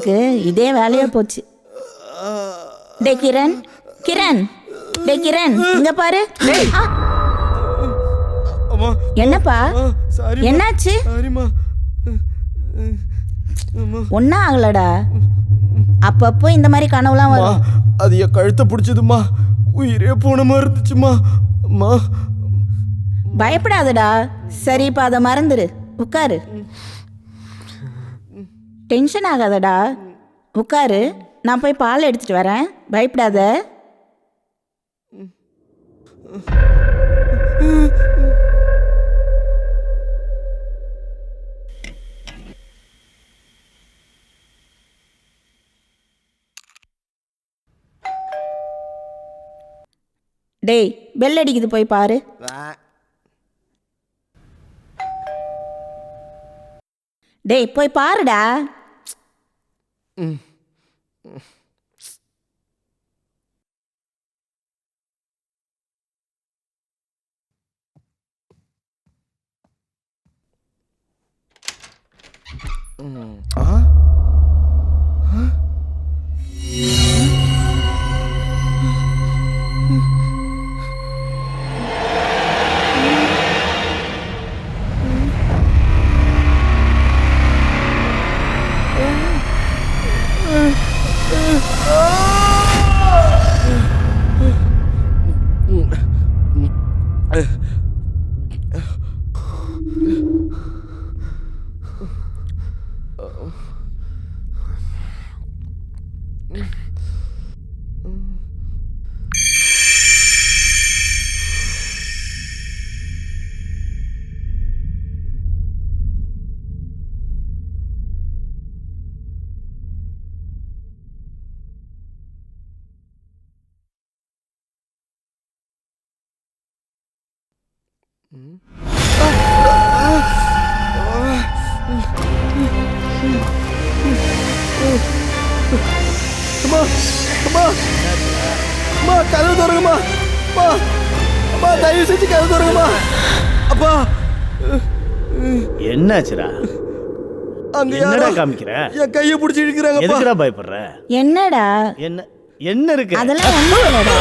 எனக்கு இதே வேலையா போச்சு. டே கிரண், கிரண், டே கிரண், இங்க பாரு. என்னப்பா என்னாச்சு? ஒன்னா ஆகலடா. அப்பப்போ இந்த மாதிரி கனவுலாம் வரும். அது என் கழுத்தை பிடிச்சதுமா, உயிரே போன மாதிரி இருந்துச்சுமா. அம்மா பயப்படாதடா. சரி, இப்ப அதை மறந்துரு. உட்காரு. டென்ஷன் ஆகாதடா. உட்காரு, நான் போய் பால் எடுத்துட்டு வரேன். பயப்படாத. டேய், பெல் அடிக்குது, போய் பாரு. டேய், போய் பாருடா. கதவு தருங்கம்மா. அம்மா, தயவு செஞ்சு கதவு தருங்கம்மா. அப்பா, என்னாச்சுடா? அங்க என்னடா காமிக்கிற? என் கையை பிடிச்சி இழுக்கிறாங்க. எதுக்குடா பயப்படுற? என்னடா? என்ன இருக்கு? அதெல்லாம் ஒண்ணும் இல்லடா.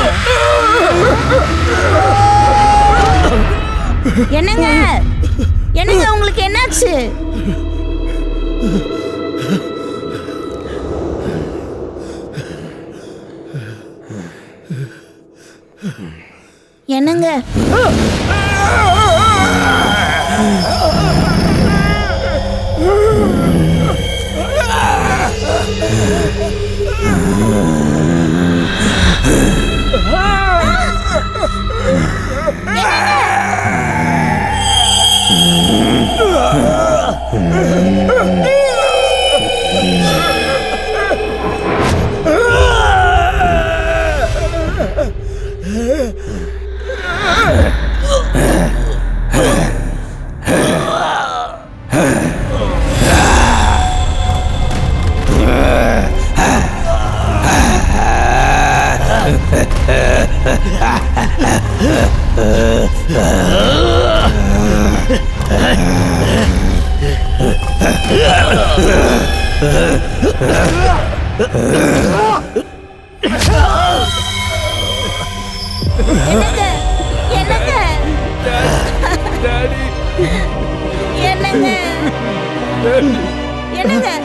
என்னங்க, என்னங்க, உங்களுக்கு என்னாச்சு? என்னங்க?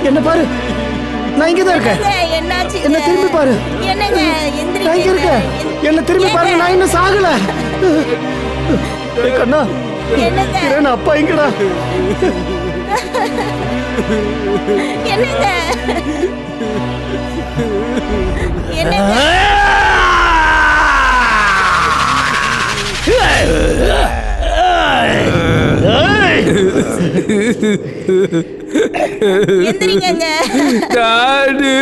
என்ன பாரு, நான் இங்கதான் இருக்கேன். என்ன திரும்பி பாரு. நான் இங்க இருக்கேன். என்ன திரும்பி பாருங்க, நான் இன்னும் சாகல. கண்ணா, கிரண் அப்பா இங்கடா. எந்திரிங்க. டாடி.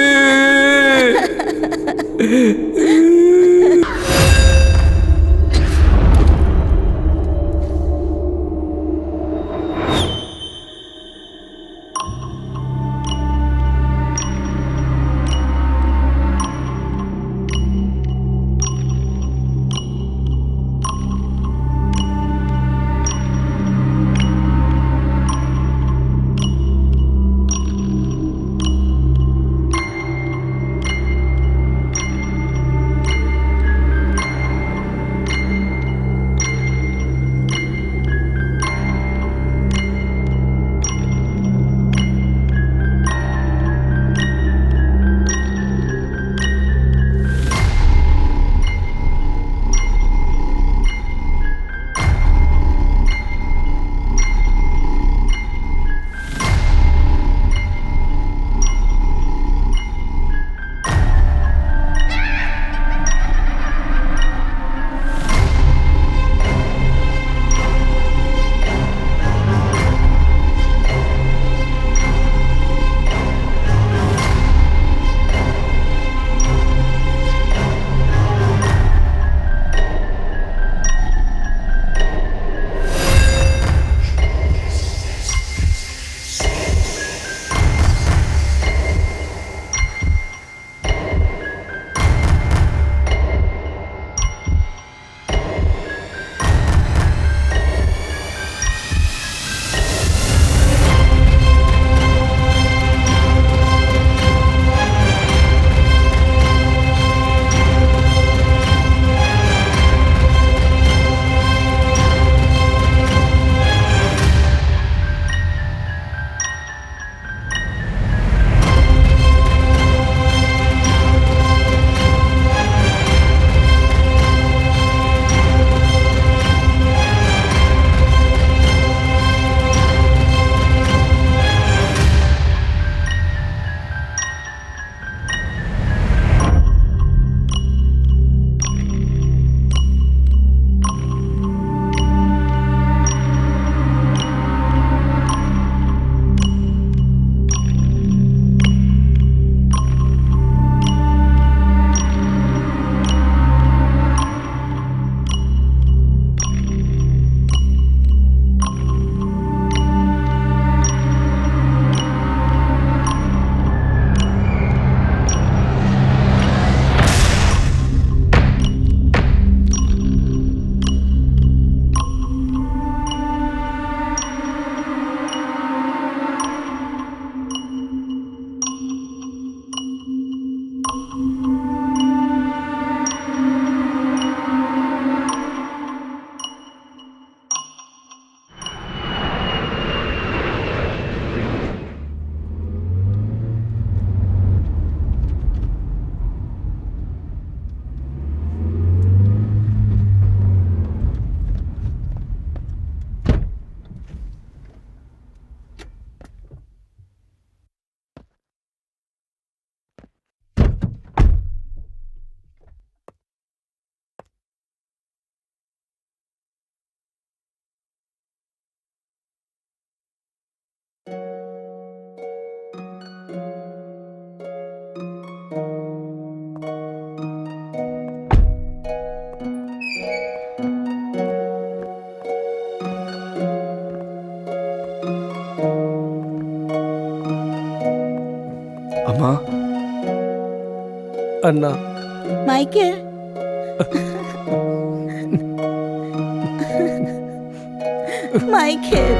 அம்மா. அண்ணா. Michael, Michael.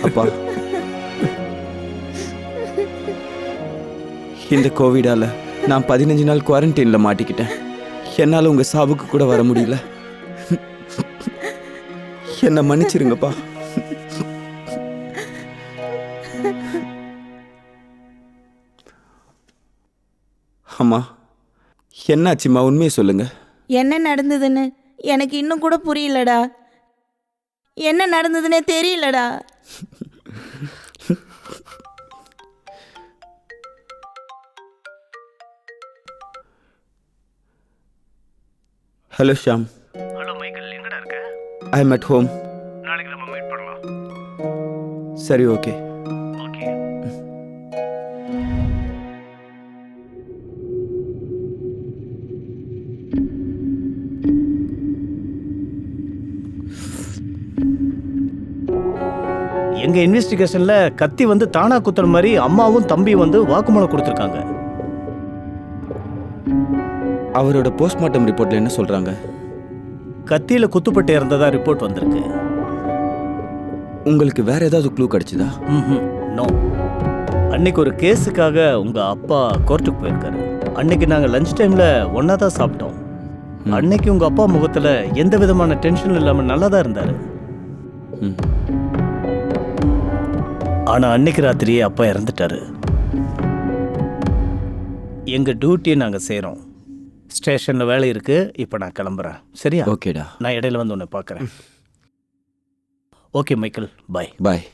அப்பா, இந்த கோவிடால நான் 15 நாள் குவாரண்டைன்ல மாட்டிக்கிட்டேன். என்னால உங்க சாவுக்கு கூட வர முடியல. என்ன மன்னிச்சிருங்கப்பா. அம்மா, என்னாச்சும்மா? உண்மையை சொல்லுங்க. என்ன நடந்ததுன்னு எனக்கு இன்னும் கூட புரியலடா. என்ன நடந்ததுன்னே தெரியலடா. ஹலோ ஷாம். ஹலோ மைக்கேல், எங்கடா இருக்க? I am at home. நாளைக்கு நம்ம மீட் பண்ணலாம். சரி, ஓகே. ஓகே. எங்க இன்வெஸ்டிகேஷன்ல கத்தி வந்து தானா குத்துற மாதிரி அம்மாவும் தம்பியும் வந்து வாக்குமூலம் கொடுத்துருக்காங்க. அவரோட போஸ்ட்மார்ட்டம் ரிப்போர்ட்ல என்ன சொல்றாங்க? கத்தியில குத்துப்பட்டு இறந்ததா ரிப்போர்ட் வந்திருக்கு. உங்களுக்கு வேற ஏதாவது க்ளூ கிடைச்சதா? நோ. அன்னைக்கு ஒரு கேஸுக்காக உங்க அப்பா கோர்ட்டுக்கு போயிருக்காரு. அன்னைக்கு நாங்க லஞ்ச் டைம்ல ஒன்னா தான் சாப்பிட்டோம். அன்னைக்கு உங்க அப்பா முகத்துல எந்த விதமான டென்ஷன் இல்லாம நல்லா தான் இருந்தாரு. ஆனா அன்னைக்கு ராத்திரியே அப்பா இறந்துட்டாரு. எங்க டியூட்டியை நாங்க செய்றோம். ஸ்டேஷன்ல வேலை இருக்கு. இப்ப நான் கிளம்புறேன். சரியா? ஓகேடா. நான் இடையில வந்து உன்னை பார்க்கறேன். ஓகே மைக்கேல், பாய். பாய்.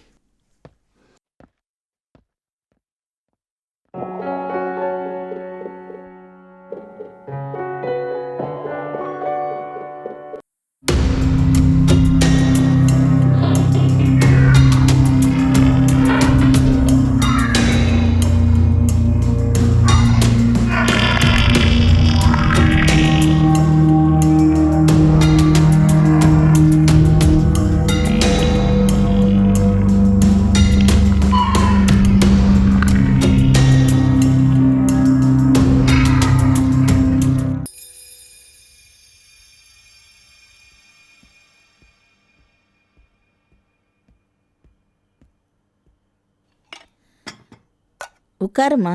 உட்காருமா.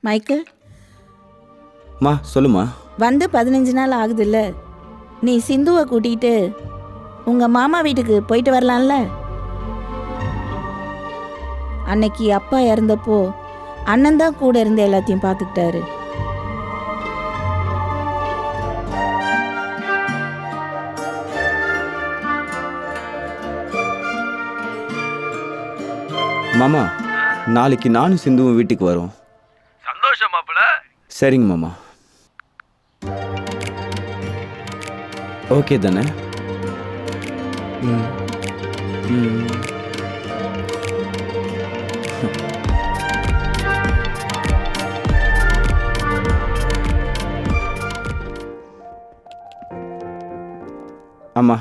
மைக்கேல், மா, சொல்லுமா. வந்து 15 நாள் ஆகுதுல்ல. நீ சிந்துவை கூட்டிகிட்டு உங்கள் மாமா வீட்டுக்கு போயிட்டு வரலாம்ல. அன்னைக்கு அப்பா இறந்தப்போ அண்ணன் தான் கூட இருந்து எல்லாத்தையும் பார்த்துக்கிட்டாரு. மாமா, நாளைக்கு நானும் சிந்துவும் வீட்டுக்கு வரோம். சந்தோஷம் மாப்பிள்ள. சரிங்க மாமா. ஓகே தானே? ஆமா,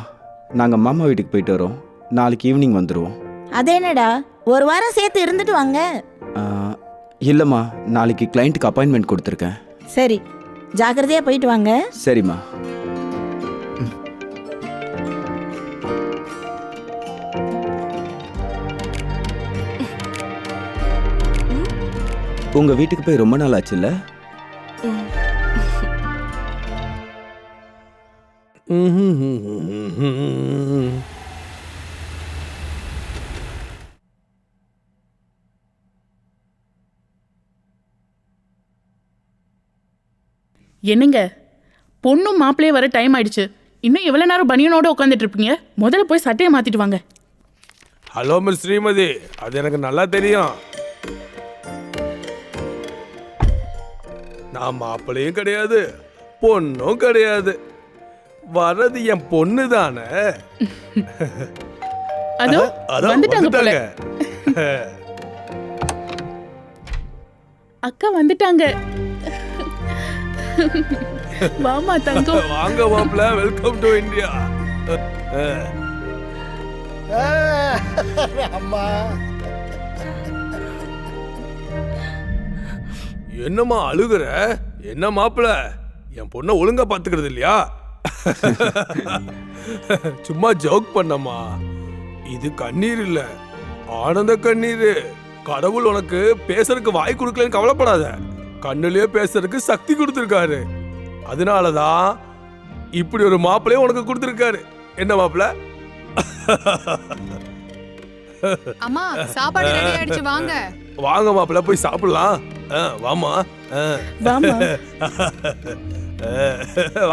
நாங்கள் மாமா வீட்டுக்கு போயிட்டு வரோம். நாளைக்கு ஈவினிங் வந்துடுவோம். அதேனடா, ஒரு வாரம் சேர்த்து இருந்துட்டு வாங்க. இல்லைம்மா, நாளைக்கு கிளைண்ட்டுக்கு அப்பாயின்மெண்ட் கொடுத்துருக்கேன். சரி, ஜாக்கிரதையாக போயிட்டு வாங்க. சரிம்மா. உங்கள் வீட்டுக்கு போய் ரொம்ப நாள் ஆச்சுல்ல? என்னங்க, பொண்ணும் மாப்பிள்ளையே வர டைம் ஆயிடுச்சு. இன்னும் எவ்வளவு நேரம் பனியனோட உட்காந்துட்டு இருப்பீங்க? முதல்ல போய் சட்டையை மாத்திட்டு வாங்க. ஹலோ மிஸ் ஸ்ரீமதி, அது எனக்கு நல்லா தெரியும். நான் மாப்பிள்ளையும் கிடையாது, பொண்ணும் கிடையாது. வர்றது என் பொண்ணு தானே. அதோ வந்துட்டாங்க போல. அக்கா வந்துட்டாங்க. வாமா தங்கம். வாங்க மாப்பிள்ள, வெல்கம் டு இந்தியா. அம்மா என்னம்மா அழுகுற? என்ன மாப்பிள்ள, என் பொண்ணை ஒழுங்கா பாத்துக்கிறது இல்லையா? சும்மா ஜோக் பண்ணம்மா. இது கண்ணீர் இல்ல, ஆனந்த கண்ணீர். கடவுள் உனக்கு பேசுறதுக்கு வாய் கொடுக்கலன்னு கவலைப்படாத. கண்ணுலயே பேசுறதுக்கு சக்தி கொடுத்துருக்காரு. அதனாலதான் இப்படி ஒரு மாப்பிள்ளைய உனக்கு கொடுத்துருக்காரு. என்ன மாப்பிள்ள? அம்மா, சாப்பாடு ரெடி ஆயிடுச்சு, வாங்க. வாங்க மாப்பிள்ள, போய் சாப்பிடலாம். வாமா. வாமா.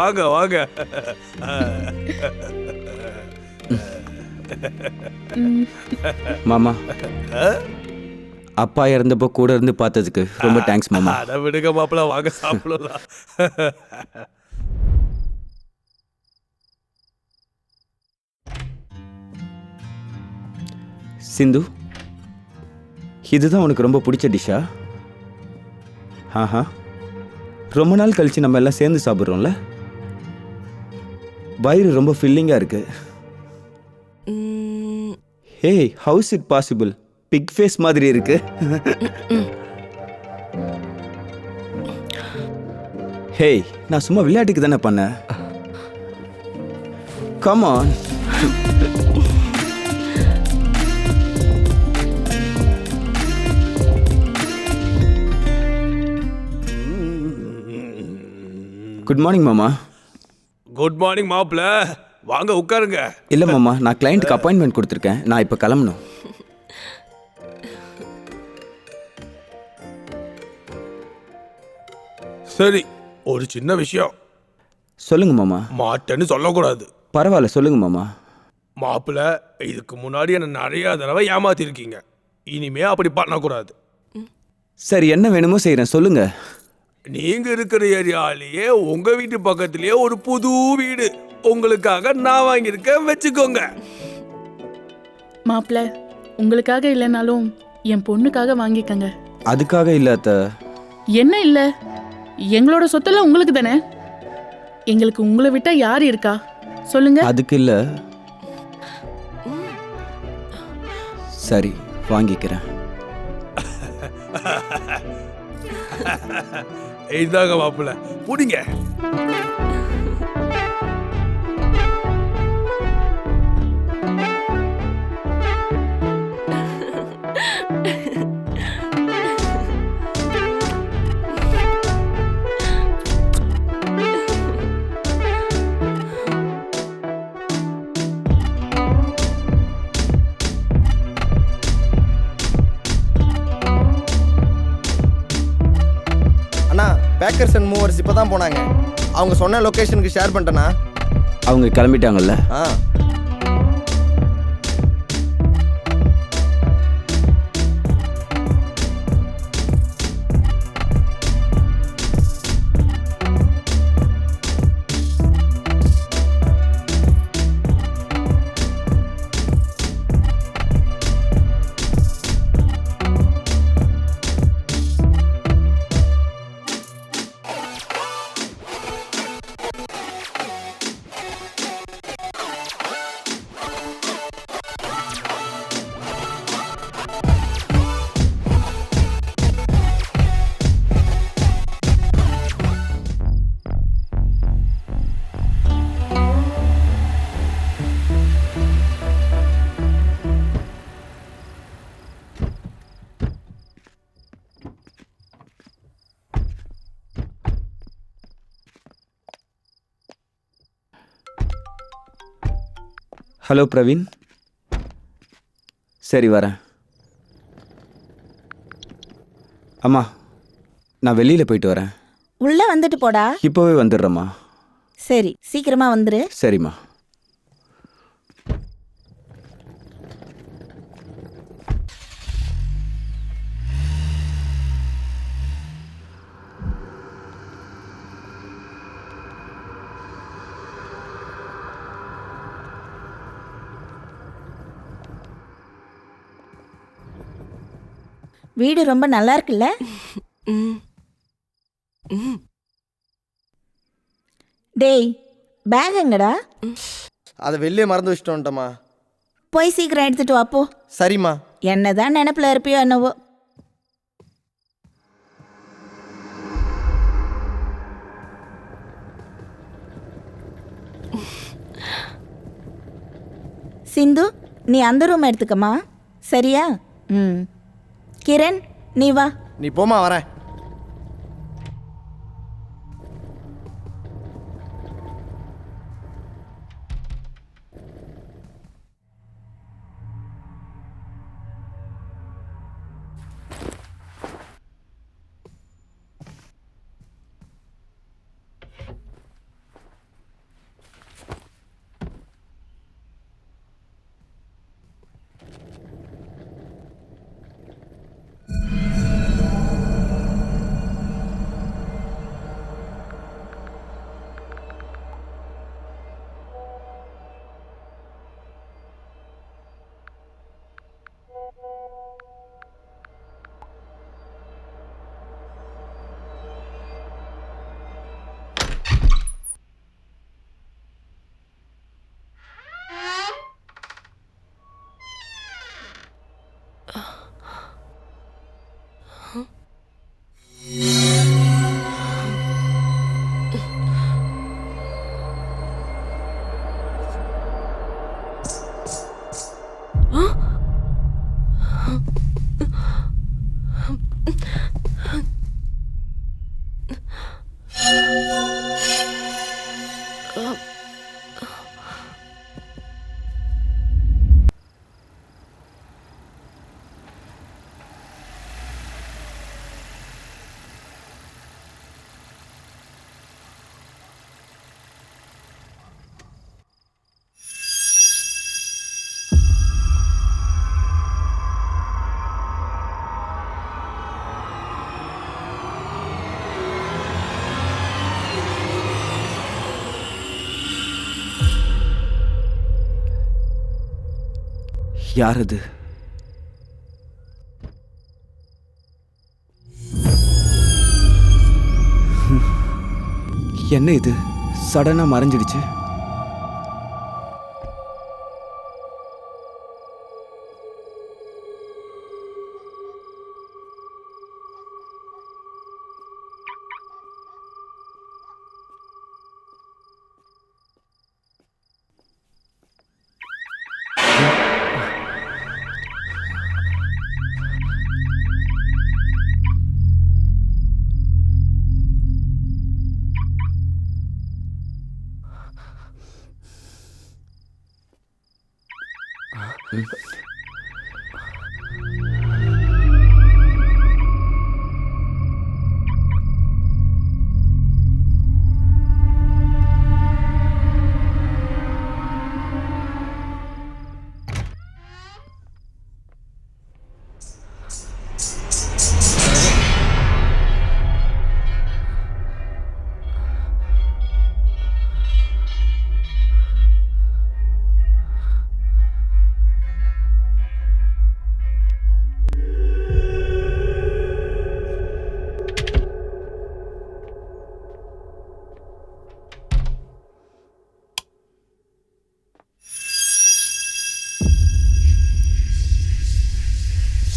வாங்க வாங்க. மாமா, அப்பா இறந்தப்போ கூட இருந்து பார்த்ததுக்கு ரொம்ப தேங்க்ஸ் மாமா. அட விடுங்க மாப்பிள்ள, வாங்க சாப்பிடலாம். சிந்து, இதுதான் உனக்கு ரொம்ப பிடிச்ச டிஷ்ஷா? ஆஹா, ரொம்ப நாள் கழிச்சு நம்ம எல்லாம் சேர்ந்து சாப்பிட்றோம்ல. வயிறு ரொம்ப ஃபில்லிங்காக இருக்கு. Hey, how's it possible? Big face மாதிரி இருக்கு. ஹே, நான் சும்மா விளையாட்டுக்கு தானே பண்ணேன். Come on. குட் மார்னிங் மாமா. குட் மார்னிங் மாப்பிள்ள, வாங்க உட்காருங்க. இல்லை மாமா, நான் கிளைண்ட்டுக்கு அப்பாயின்மெண்ட் கொடுத்துருக்கேன். நான் இப்போ கிளம்பணும். சரி, ஒரு சின்ன விஷயம். சொல்லுங்க மாமா. மாட்டேன்னு சொல்லக்கூடாது. பரவாயில்ல, சொல்லுங்க மாமா. மாப்பிள்ள, இதுக்கு முன்னாடி என்ன நிறைய தடவை ஏமாத்திருக்கீங்க. இனிமே அப்படி பண்ணக்கூடாது. சரி, என்ன வேணுமோ செய்கிறேன், சொல்லுங்க. நீங்க இருக்கிற ஏரியாலேயே உங்க வீட்டு பக்கத்திலேயே ஒரு புது வீடு உங்களுக்காக நான் வாங்கியிருக்கேன், வச்சுக்கோங்க. மாப்பிள்ள, உங்களுக்காக இல்லைனாலும் என் பொண்ணுக்காக வாங்கிக்கங்க. அதுக்காக இல்லை அத்தை. என்ன இல்ல, எங்களோட சொத்தெல்லாம் உங்களுக்கு தானே. எங்களுக்கு உங்களை விட்டா யார் இருக்கா சொல்லுங்க. அதுக்கு இல்லை. சரி, வாங்கிக்கிறேன். இதாங்க மாப்பிள்ள, புடிங்க. பேக்கர்ஸ் அண்ட் மூவர்ஸ் இப்போ தான் போனாங்க. அவங்க சொன்ன லொக்கேஷனுக்கு ஷேர் பண்ணிட்டேனா? அவங்க கிளம்பிட்டாங்கல்ல? ஆ. ஹலோ பிரவீன். சரி, வரேன். அம்மா, நான் வெளியில் போயிட்டு வரேன். உள்ள வந்துட்டு போடா. இப்போவே வந்துடுறேம்மா. சரி, சீக்கிரமா வந்துரு. சரிம்மா. வீடு ரொம்ப நல்லா இருக்குல்ல? டேய், பேக் எங்கடா? அதை வெளியே மறந்து வச்சுட்டு வந்துட்டோம்மா. போய் சீக்கிரம் எடுத்துட்டு வா போ. சரிம்மா. என்னதான் நினைப்புல இருப்பியோ என்னவோ. சிந்து, நீ அந்த ரூம் எடுத்துக்கமா, சரியா? கிரண், நீ வா. நீ போமா, வரேன். யார் அது? என்ன இது சடனா மறைஞ்சிடுச்சு?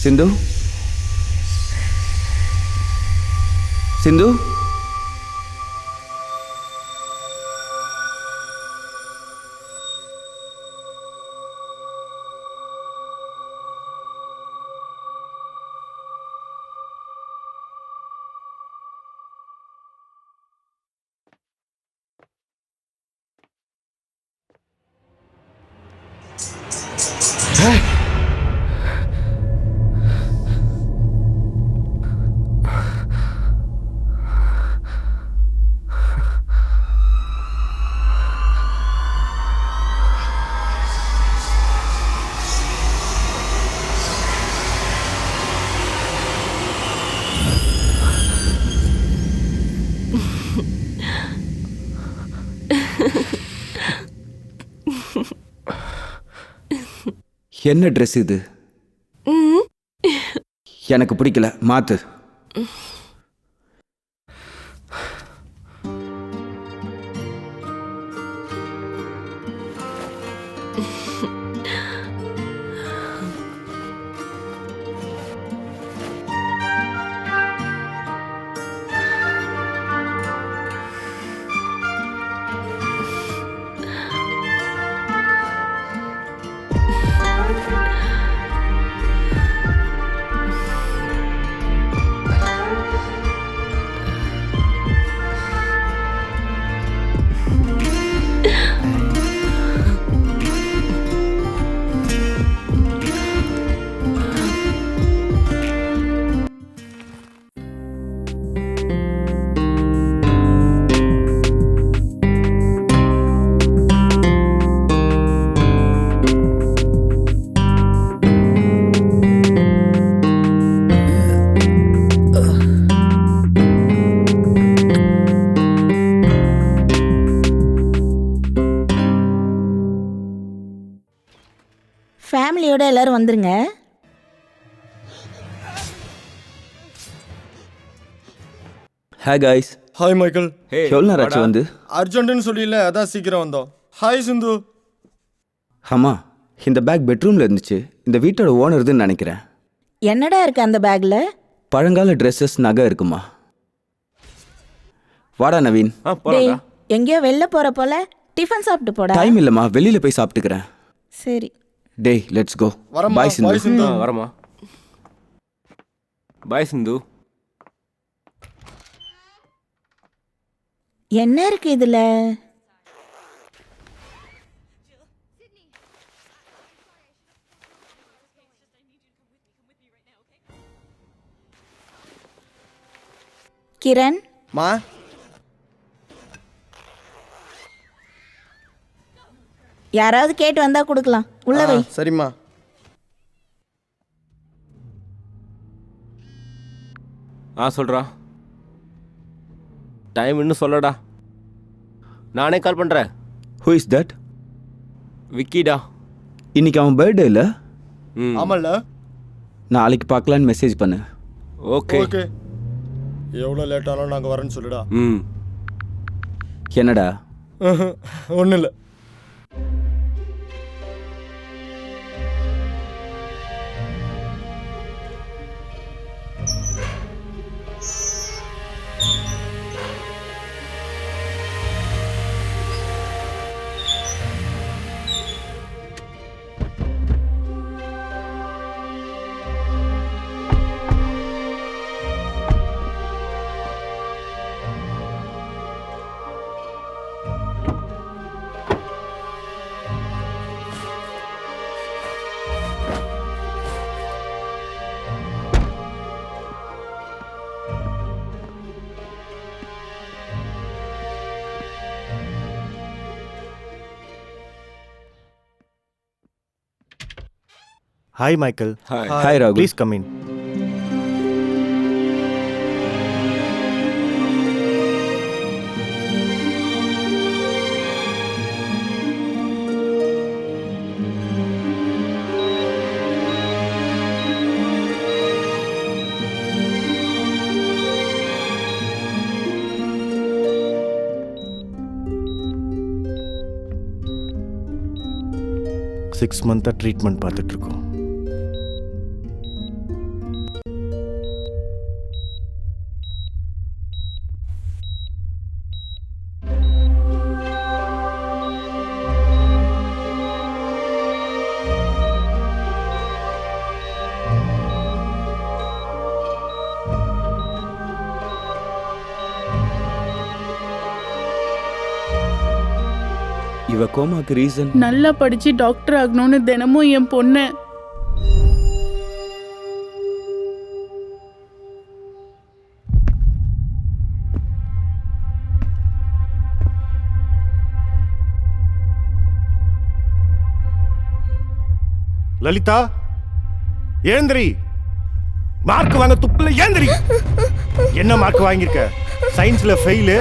சிந்து, சிந்து, என்ன ட்ரெஸ் இது? எனக்கு பிடிக்கல, மாத்து. ஃபேமிலியோட எல்லாரும் வந்துருங்க. Hey guys. Hi Michael. எவ்வளோ நேரம் ஆச்சு வந்து? அர்ஜென்ட்னு சொல்லியில, அதான் சீக்கிரம் வந்தோம். ஹாய் சிந்து. ஆமா, இந்த பேக் பெட்ரூம்ல இருந்துச்சு. இந்த வீட்டோட ஓனர்துன்னு நினைக்கிறேன். என்னடா இருக்கு அந்த பேக்ல? பழங்கால ட்ரெஸ்ஸஸ், நகை இருக்குமா? வாடா நவீன். டேய், எங்கேயோ வெளில போற போல, டிஃபன் சாப்பிட்டு போடா. டைம் இல்லைம்மா, வெளியில போய் சாப்பிட்டுக்கிறேன். சரி. டேய், லெட்ஸ் கோ. பாய் சிந்து. வரமா. பாய் சிந்து. என்ன இருக்கு இதுல? கிரண். மா. யாராவது கேட்டு வந்தா கொடுக்கலாம். உள்ள வை. சரிம்மா. சொல்றா. டைம் இன்னும் சொல்லடா. நானே கால் பண்றேன். Who is that? விக்கிடா. இன்னைக்கு அவன் பர்த்டே இல்ல? ஆமால்ல. நாளைக்கு பார்க்கலான்னு மெசேஜ் பண்ணு. ஓகே. ஓகே. எவ்வளோ லேட் ஆனாலும் நாங்கள் வரேன்னு சொல்லுடா. என்னடா? ஒன்றும் இல்லை. Hi, Michael. Hi, Raghu. Please come in. Six month treatment பார்த்துட்டு இருக்கோம். இவ கோமாக்கு ரீசன்? நல்லா படிச்சு டாக்டர் ஆகணும்னு தினமும் என் பொண்ணு லலிதா, ஏந்திரி. மார்க் வாங்க துப்புல ஏந்திரி. என்ன மார்க் வாங்கியிருக்க? சயின்ஸ்ல ஃபெயிலு,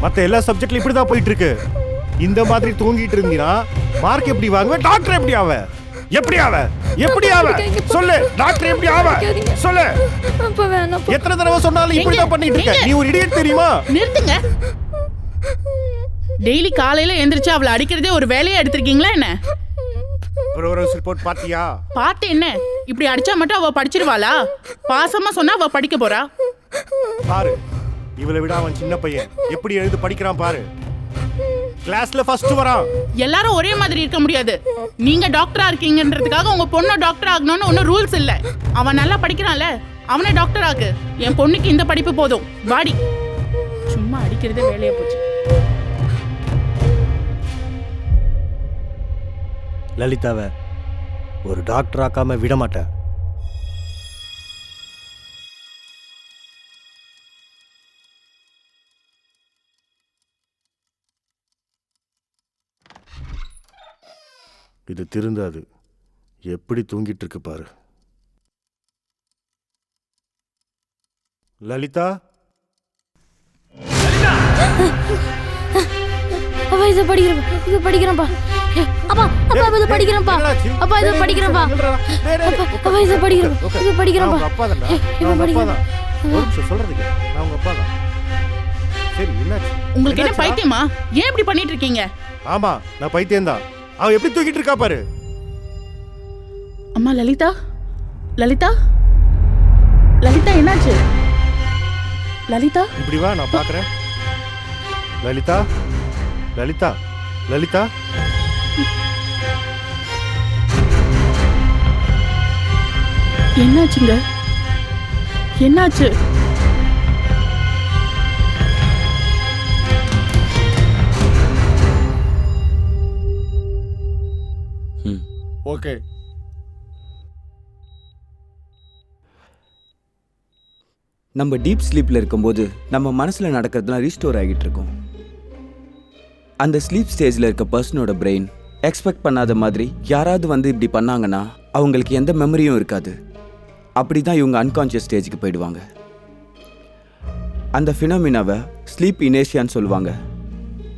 மற்ற எல்லா சப்ஜெக்ட்ல இப்படிதான் போயிட்டு இருக்கு. இந்த மாதிரி தூங்கிட்டு இருந்தீனா மார்க் எப்படி வாங்குவேன், டாக்டர் எப்படி ஆவ? எப்படி ஆவ? எப்படி ஆவ? சொல்லு. டாக்டர் எப்படி ஆவ? சொல்லு. அப்பா வேணாம். எத்தனை தடவை சொன்னாலும் இப்படி தான் பண்ணிட்டு இருக்க. நீ ஒரு இடியட் தெரியுமா? நிறுத்துங்க. டெய்லி காலையில எந்திரிச்சு அவளை அடிக்கிறதே ஒரு வேலையா எடுத்திருக்கீங்களா என்ன? ப்ரோக்ரஸ் ரிப்போர்ட் பாத்தியா? பார்த்து என்ன? இப்படி அடிச்சா மட்டும் அவ படிச்சிருவாளா? பாசமா சொன்னா அவ படிக்க போறா. பாரு, இவளை விட அவன் சின்ன பையன். எப்படி எழுதி படிக்கிறான் பாரு. கிளாஸ்ல ஃபர்ஸ்ட் வரான். எல்லாரும் ஒரே மாதிரி இருக்க முடியாது. நீங்க டாக்டரா இருக்கீங்கன்றதுக்காக உங்க பொண்ணு டாக்டர் ஆகணும்னு ஒன்னும் ரூல்ஸ் இல்ல. அவன் நல்லா படிக்கிறான்ல, அவனை டாக்டர் ஆக்கு. என் பொண்ணுக்கு இந்த படிப்பு போதும். வாடி. சும்மா அடிக்கிறதே வேலையா போச்சு. லலிதாவை ஒரு டாக்டர் ஆக்காம விட மாட்டேன். இது திருந்தாது. எப்படி தூங்கிட்டு இருக்கு பாரு. லலிதா, அப்பா இது படிக்கிறேன்ப்பா. அப்பா இது படிக்கிறேன்ப்பா. அப்பா இது படிக்கிறேன்ப்பா. அப்பா இது படிக்கிறேன்ப்பா. அப்பா தான். ஒரு நிமிஷம் சொல்றதுக்கு நான் உங்க அப்பா தான். சரி, என்னாச்சு? உங்களுக்கு என்ன பைத்தியமா? ஏன் இப்படி பண்ணிட்டு இருக்கீங்க? ஆமா, நான் பைத்தியம் தான். அவ எப்படி தூக்கிட்டு இருக்கா பாரு. அம்மா லலிதா, லலிதா, லலிதா என்னாச்சு? லலிதா, இப்படி வா, நான் பாக்குறேன். லலிதா, லலிதா, லலிதா. என்னாச்சுங்க? என்னாச்சு? ஓகே. நம்ம டீப் ஸ்லீப்பில் இருக்கும்போது நம்ம மனசில் நடக்கிறதுலாம் ரீஸ்டோர் ஆகிட்டு இருக்கும். அந்த ஸ்லீப் ஸ்டேஜில் இருக்க பர்சனோட பிரெயின் எக்ஸ்பெக்ட் பண்ணாத மாதிரி யாராவது வந்து இப்படி பண்ணாங்கன்னா அவங்களுக்கு எந்த மெமரியும் இருக்காது. அப்படி தான் இவங்க அன்கான்ஷியஸ் ஸ்டேஜுக்கு போயிடுவாங்க. அந்த ஃபினாமினாவை ஸ்லீப் இனேஷியான்னு சொல்லுவாங்க.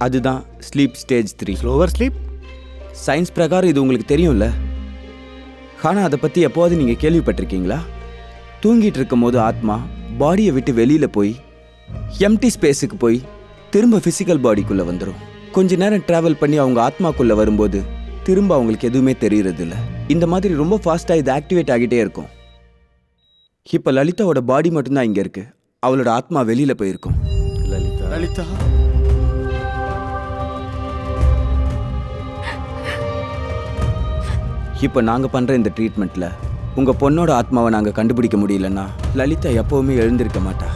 அதுதான் sleep stage 3. Slower sleep. Science பிரகாரம் இது உங்களுக்கு தெரியும்ல. ஆனால் அதை பற்றி எப்போது நீங்கள் கேள்விப்பட்டிருக்கீங்களா? தூங்கிட்டு இருக்கும் போது ஆத்மா பாடியை விட்டு வெளியில் போய் எம்டி ஸ்பேஸுக்கு போய் திரும்ப ஃபிசிக்கல் பாடிக்குள்ளே வந்துடும். கொஞ்ச நேரம் ட்ராவல் பண்ணி அவங்க ஆத்மாக்குள்ளே வரும்போது திரும்ப அவங்களுக்கு எதுவுமே தெரியறது இல்லை. இந்த மாதிரி ரொம்ப ஃபாஸ்ட்டாக இது ஆக்டிவேட் ஆகிட்டே இருக்கும். இப்போ லலிதாவோட பாடி மட்டும்தான் இங்கே இருக்குது. அவளோட ஆத்மா வெளியில் போயிருக்கும். லலிதா, லலிதா, இப்போ நாங்கள் பண்ணுற இந்த ட்ரீட்மெண்ட்டில் உங்கள் பொண்ணோட ஆத்மாவை நாங்கள் கண்டுபிடிக்க முடியலன்னா லலிதா எப்போவுமே எழுந்திருக்க மாட்டா.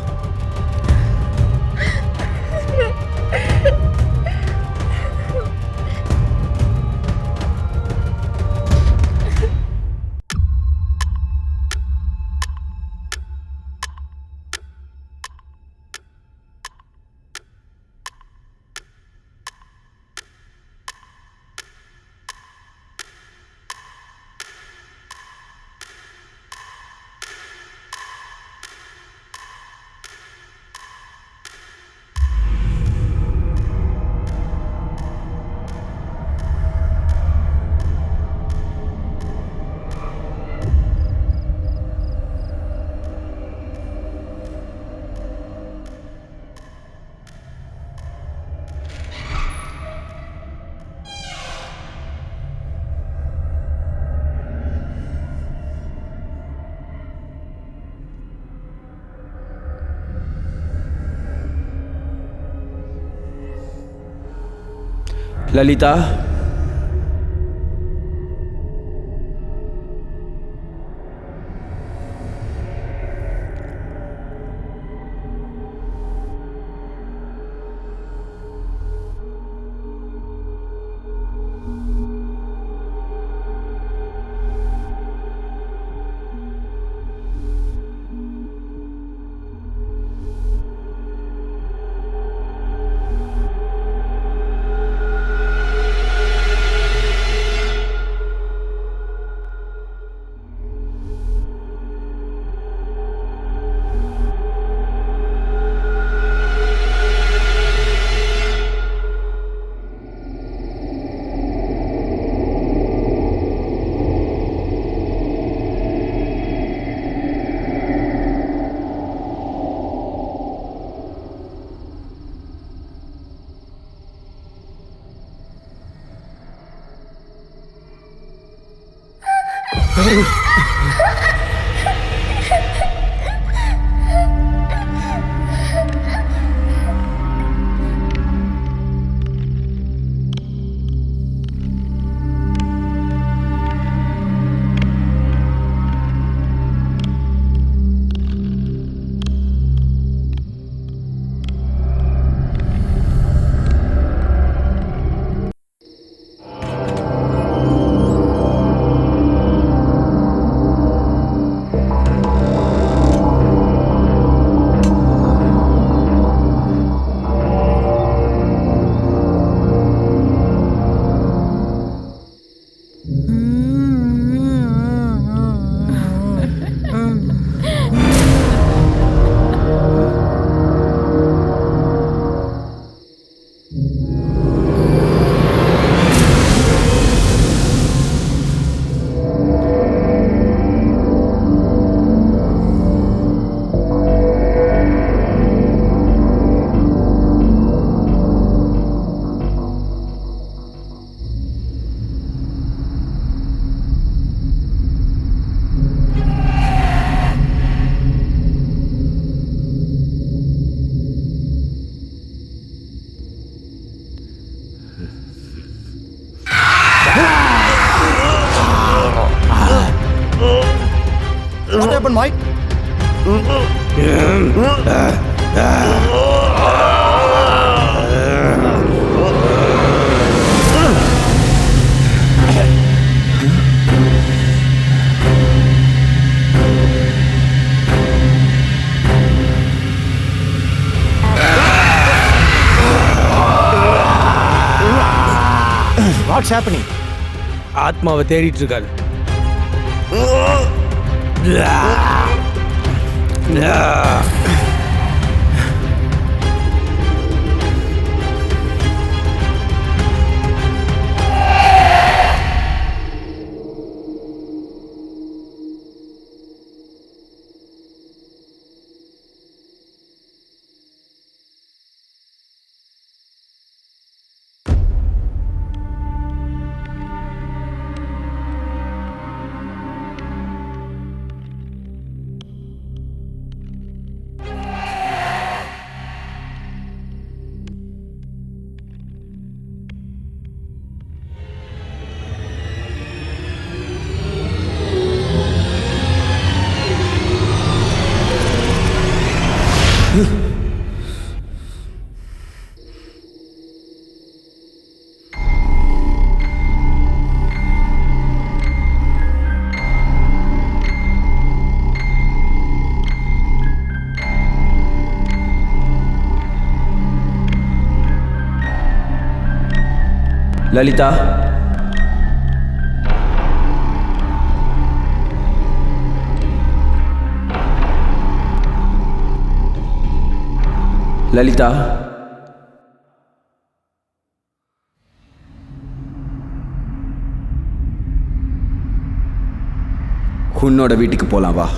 Lalitha, What happened, Mike? What's happening? ஆத்மாவை தேடிட்டு இருக்காரு. லலிதா, லலிதா, உன்னோட வீட்டுக்கு போலாம் வா.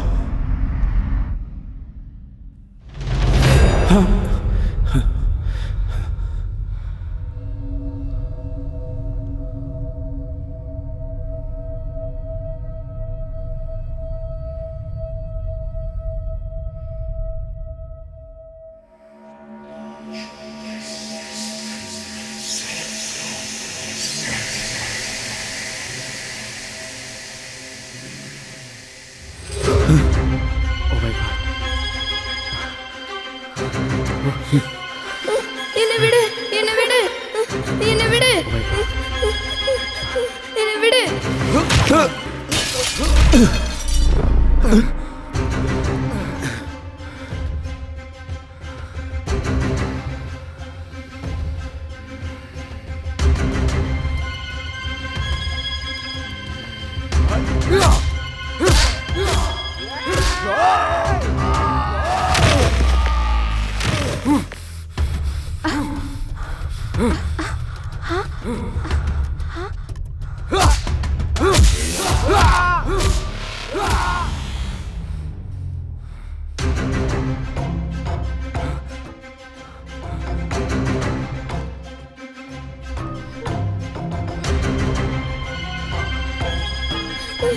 என்னை விடு, என்னை விடு, என்னை விடு, என்னை விடு.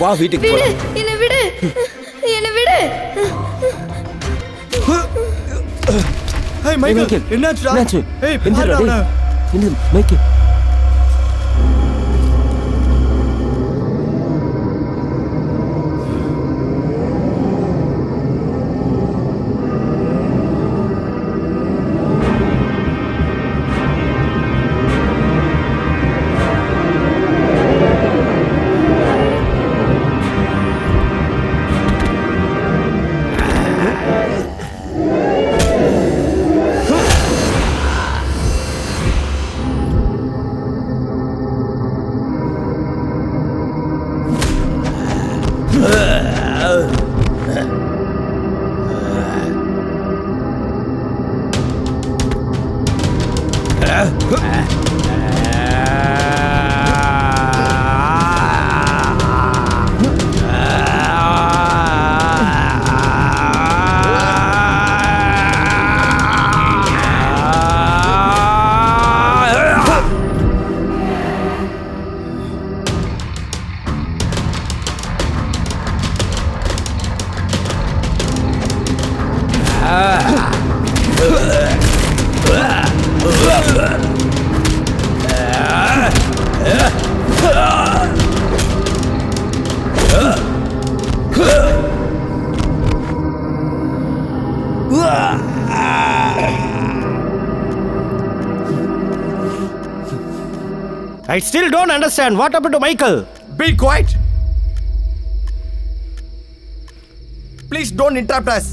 வா வீட்டுக்கு விடு போலாம். என்ன விடு என்ன விடு ஹே மைக்கேல் என்னாச்சுடா? ஏய் பாருடா அவனை. Michael I still don't understand. What happened to Michael? Be quiet. Please don't interrupt us.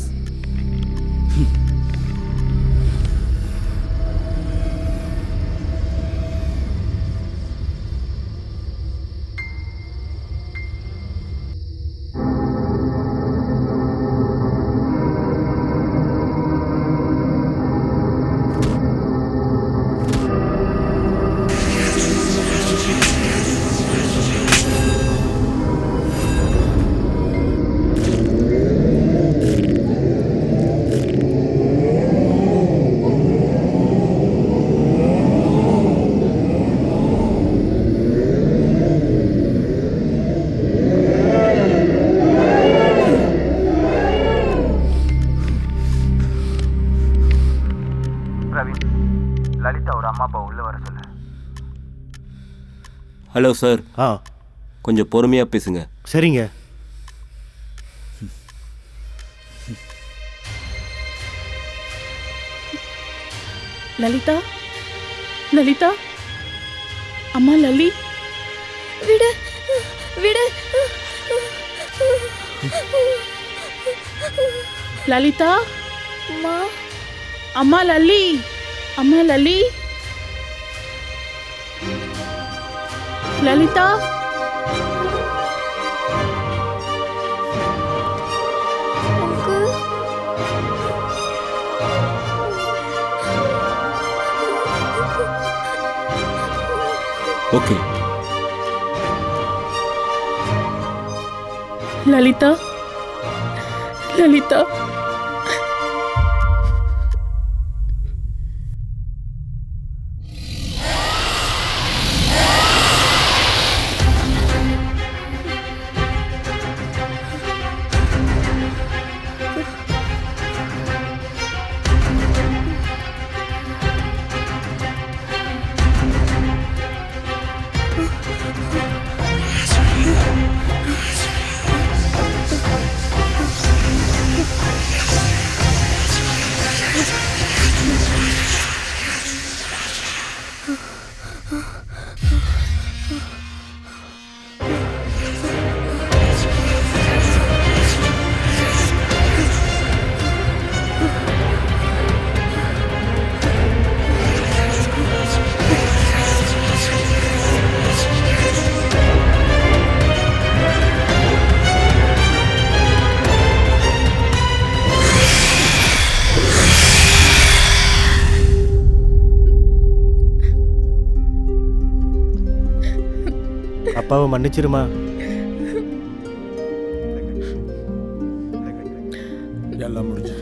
Hello sir. கொஞ்சம் பொறுமையா பேசுங்க. சரிங்க. லலிதா, லலிதா, அம்மா லலி, விடு விடு லலிதா, அம்மா அம்மா லலி, அம்மா லலி, லலிதா, அங்கிள் ஓகே. லலிதா, லலிதா, அப்பாவை மன்னிச்சிருமா. எல்லாம் முடிஞ்சு.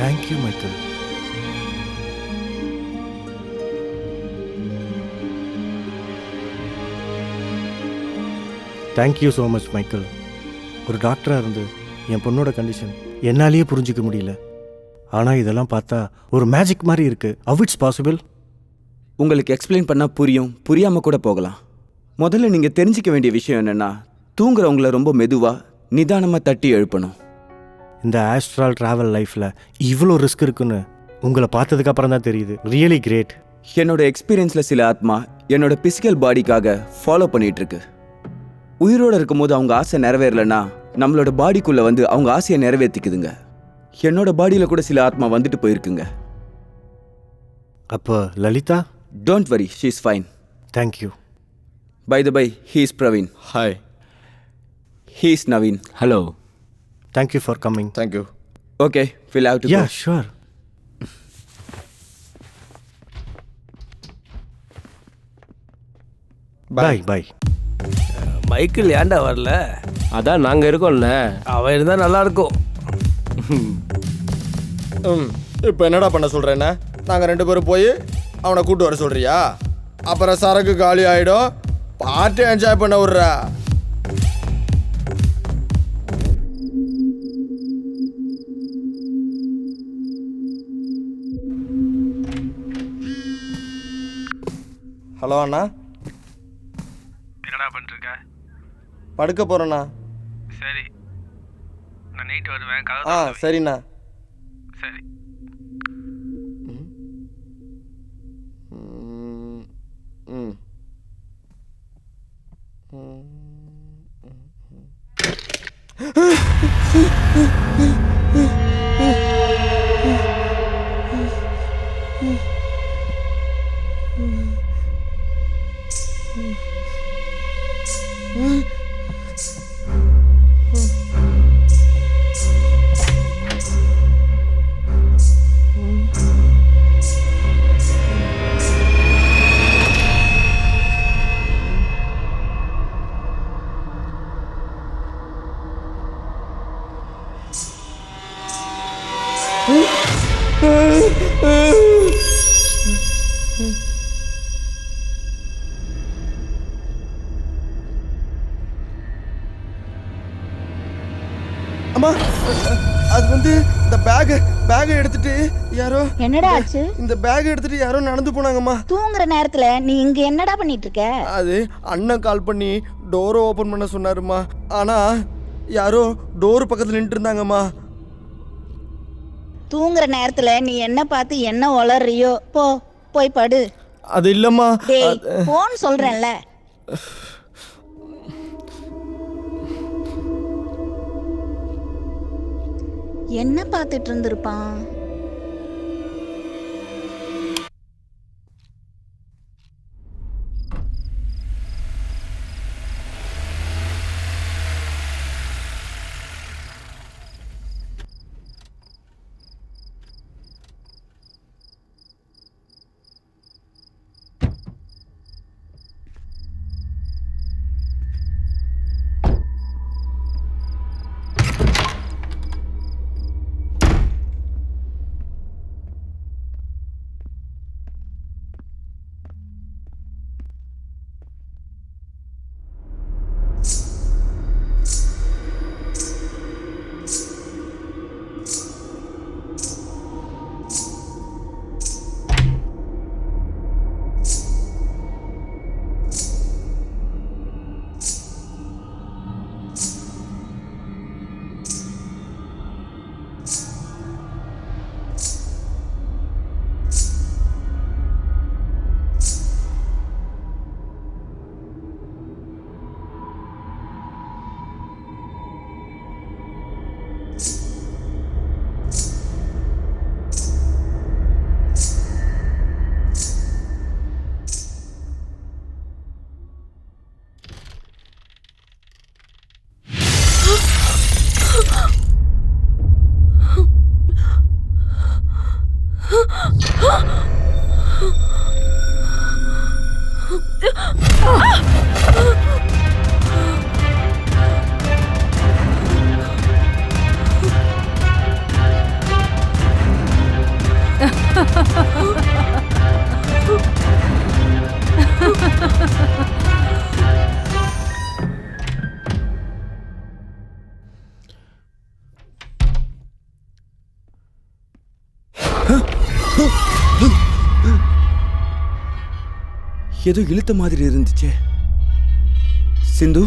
Thank you Michael. Thank you so much Michael. ஒரு டாக்டராக இருந்து என் பொண்ணோட கண்டிஷன் என்னாலேயே புரிஞ்சிக்க முடியல. ஆனால் இதெல்லாம் பார்த்தா ஒரு மேஜிக் மாதிரி இருக்குது. How it's possible? உங்களுக்கு எக்ஸ்பிளைன் பண்ணால் புரியும், புரியாமல் கூட போகலாம். முதல்ல நீங்கள் தெரிஞ்சிக்க வேண்டிய விஷயம் என்னென்னா, தூங்குறவங்கள ரொம்ப மெதுவாக நிதானமாக தட்டி எழுப்பணும். இந்த ஆஸ்ட்ரல் ட்ராவல் லைஃப்பில் இவ்வளோ ரிஸ்க் இருக்குன்னு உங்களை பார்த்ததுக்கப்புறம் தான் தெரியுது. Really great. என்னோட எக்ஸ்பீரியன்ஸில் சில ஆத்மா என்னோட பிசிக்கல் பாடிக்காக ஃபாலோ பண்ணிகிட்ருக்கு. உயிரோடு இருக்கும்போது அவங்க ஆசை நிறைவேறலைன்னா நம்மளோட பாடிக்குள்ளே வந்து அவங்க ஆசையை நிறைவேற்றிக்குதுங்க. என்னோட பாடியில் கூட சில ஆத்மா வந்துட்டு போயிருக்குங்க. அப்போ Lalitha? Don't worry, she is fine. Thank you. By the by, he is Praveen. Hi. He is Naveen. Hello. Thank you for coming. Thank you. Okay, will have to ya go. Sure. Bye bye. Michael ஏன்டா வரல? அதான் நாங்கள் இருக்கோம்ல. அவன் இருந்தா நல்லா இருக்கும். இப்போ என்னடா பண்ண சொல்கிறேன்னா, நாங்கள் 2 பேரும் போய் அவனை கூட்டு வர சொல்கிறியா? அப்புறம் சரக்கு காலி ஆகிடும். பார்ட்டி என்ஜாய் பண்ண விட்றா. ஹலோ அண்ணா. என்னடா பண்ணிருக்க? படுக்க போகிறேண்ணா. சரி, நான் நைட் வருவேன். ஆ சரிண்ணா. சரி. ம். அம்மா, அது வந்து இந்த பேக்கை எடுத்துட்டு யாரோ. என்னடா ஆச்சு? இந்த பேக் எடுத்துட்டு யாரோ நடந்து போனாங்கம்மா. தூங்குற நேரத்துல நீ இங்க என்னடா பண்ணிட்டு இருக்க? அது அண்ணன் கால் பண்ணி டோரை ஓபன் பண்ண சொன்னாருமா. ஆனா யாரோ டோர் பக்கத்துல நின்று இருந்தாங்கம்மா. தூங்குற நேரத்துல நீ என்ன பார்த்து என்ன உளறியோ? போய் படு. அது இல்லம்மா. டேய், போன் சொல்றேன்ல. என்ன பார்த்துட்டு இருந்திருப்பான்? ஏதோ இழுத்த மாதிரி இருந்துச்சே. சிந்து,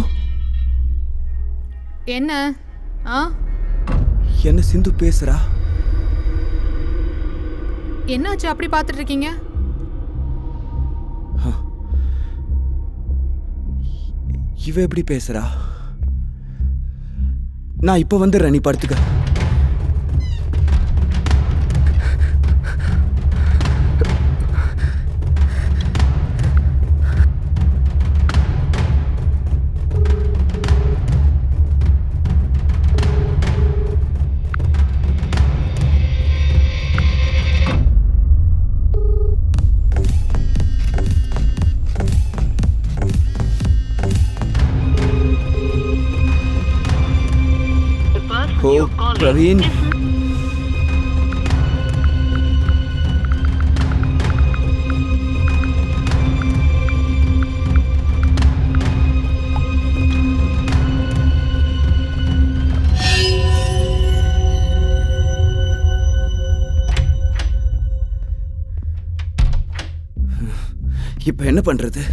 என்ன என்ன சிந்து பேசுறா? என்னாச்சு அப்படி பார்த்துட்டு இருக்கீங்க? இவ எப்படி பேசுறா? நான் இப்ப வந்துடுறேன், நீ படுத்துக்க. பிரவீன், இப்ப என்ன பண்றது?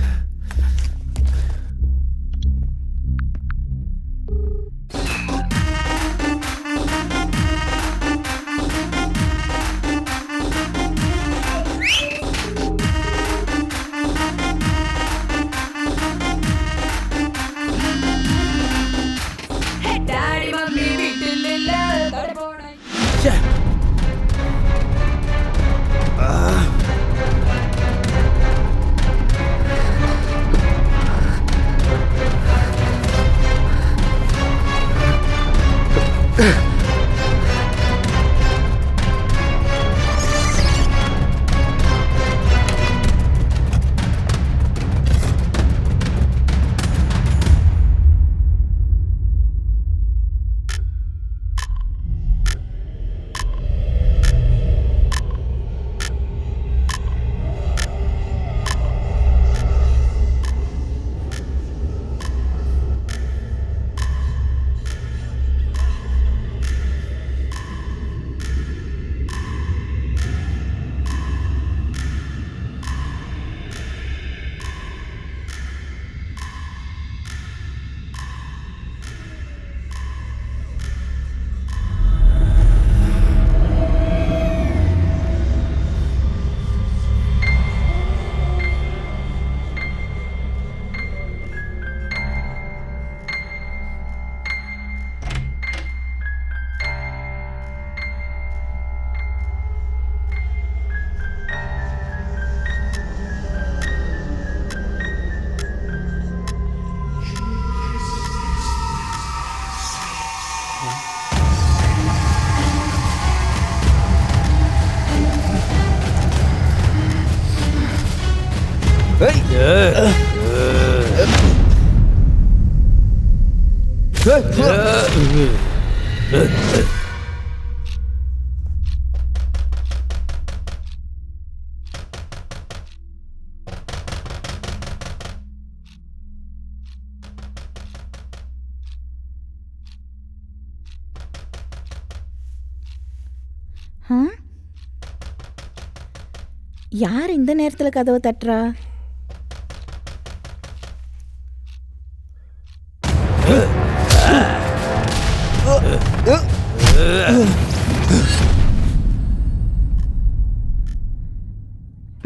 யார் இந்த நேரத்துல கதவை தட்டுறா?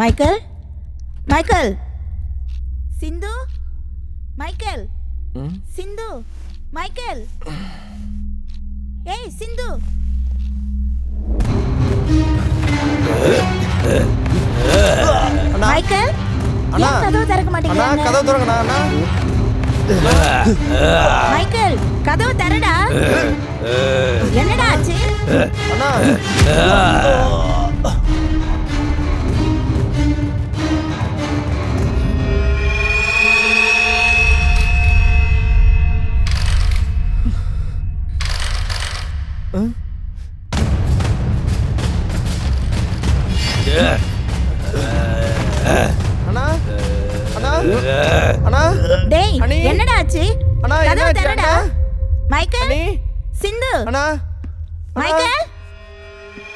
மைக்கேல், மைக்கேல், சிந்து, மைக்கேல், சிந்து, மைக்கேல், ஏய் சிந்து. மைக்கேல், ஏன் கதவு திறக்க மாட்டேங்கிறாங்க? கதவு திறங்கண்ணா. அண்ணா, மைக்கேல், கதவு திறடா. என்னடா ஆச்சு? அண்ணா, டேய், என்னடா ஆச்சு? கதவு திறடா. மைக்கேல், சிந்து, மைக்கேல்,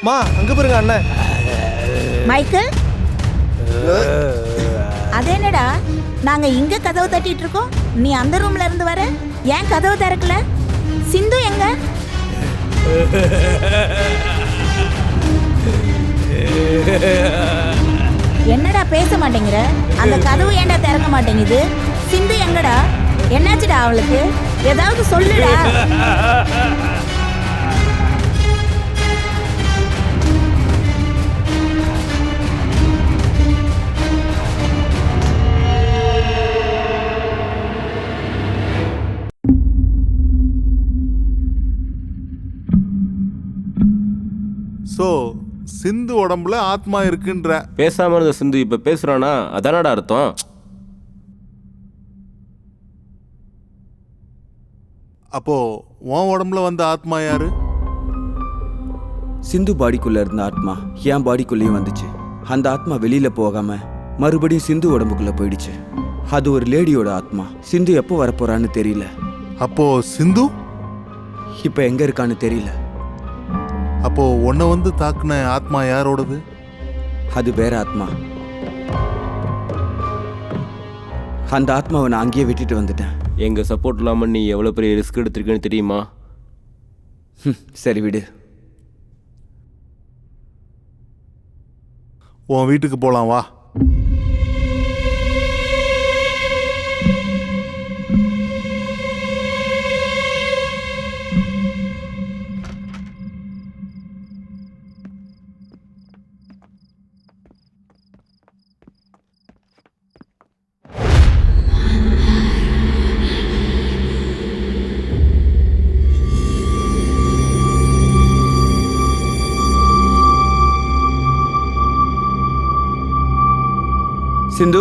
மா அங்க பாருங்க அண்ணன். மைக்கேல், அது என்னடா, நாங்க இங்க கதவு தட்டிட்டு இருக்கோம், நீ அந்த ரூம்ல இருந்து வர. ஏன் கதவு திறக்கல? சிந்து எங்க? என்னடா பேச மாட்டேங்கிற? அந்த கதவு ஏன்டா திறக்க மாட்டேங்குது? சிந்து எங்கடா? என்னாச்சுடா அவளுக்கு? ஏதாவது சொல்லுடா. ஸோ சிந்து உடம்புல ஆத்மா இருக்குன்ற. பேசாம இருந்த சிந்து இப்ப பேசுறானா, அதானடா அர்த்தம். அப்போ உன் உடம்புல வந்த ஆத்மா யாரு? சிந்து பாடிக்குள்ள இருந்த ஆத்மா என் பாடிக்குள்ளேயும் வந்துச்சு. அந்த ஆத்மா வெளியில போகாம மறுபடியும் சிந்து உடம்புக்குள்ள போயிடுச்சு. அது ஒரு லேடியோட ஆத்மா. சிந்து எப்போ வரப்போறான்னு தெரியல. அப்போ சிந்து இப்ப எங்க இருக்கான்னு தெரியல. அப்போ உன்னை வந்து தாக்குன ஆத்மா யாரோடது? அது வேற ஆத்மா. அந்த ஆத்மாவை நான் அங்கேயே விட்டுட்டு வந்துட்டேன். எங்க சப்போர்ட் இல்லாம நீ எவ்வளவு பெரிய ரிஸ்க் எடுத்திருக்கேன்னு தெரியுமா? சரி விடு. உன் வீட்டுக்கு போலாம் வா. சிந்து,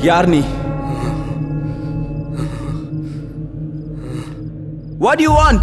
யார் நீ? What do you want?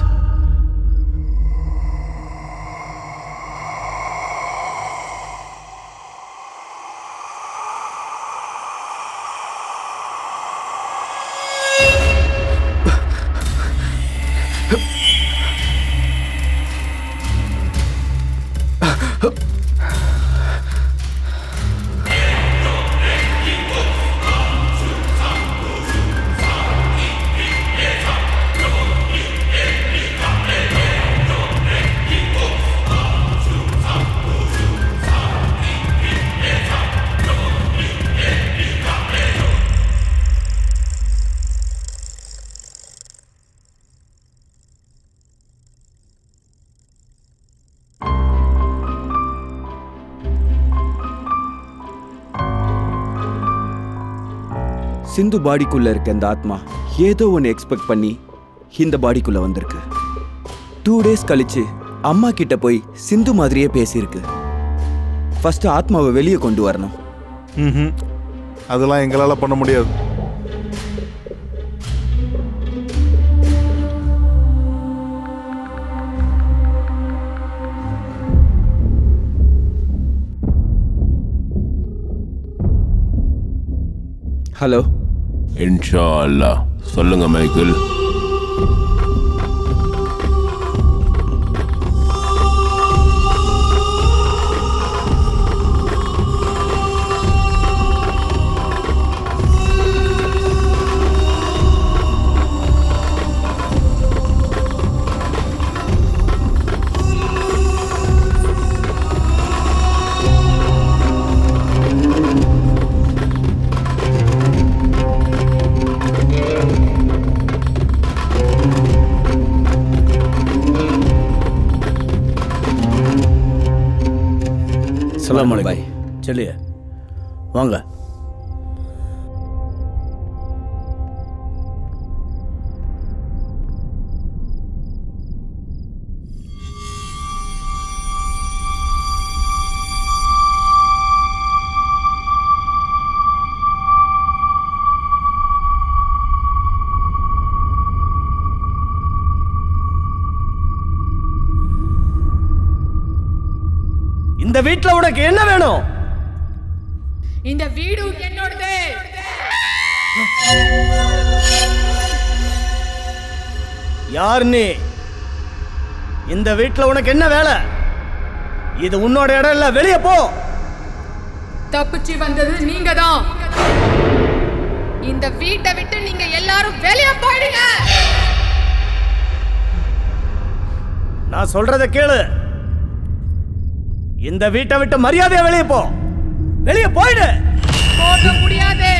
சிந்து பாடிக்குள்ள இருக்க இந்த ஆத்மா ஏதோ ஒன்று எக்ஸ்பெக்ட் பண்ணி இந்த பாடிக்குள்ள வந்திருக்கு. 2 days கழிச்சு அம்மா கிட்ட போய் சிந்து மாதிரியே பேசியிருக்கு. ஃபர்ஸ்ட் ஆத்மாவை வெளியே கொண்டு வரணும். அதெல்லாம் எங்களால பண்ண முடியாது. ஹலோ. இன்ஷா அல்லாஹ். சொல்லுங்க மைக்கேல். सलाम अलैकुम। चलिए। வாங்க. இந்த வீட்ல உனக்கு என்ன வேணும்? இந்த வீடு என்னோடது. யார் நீ? இந்த வீட்ல உனக்கு என்ன வேலை? இது உன்னோட இடம் இல்ல, வெளியே போ. தப்பிச்சு வந்தது நீங்க தான். இந்த வீட்டை விட்டு நீங்க எல்லாரும் வெளியே போயிடுங்க. நான் சொல்றத கேளு. இந்த வீட்டை விட்டு மரியாதையா வெளியே போ. வெளியே போயிடு. போக முடியாது.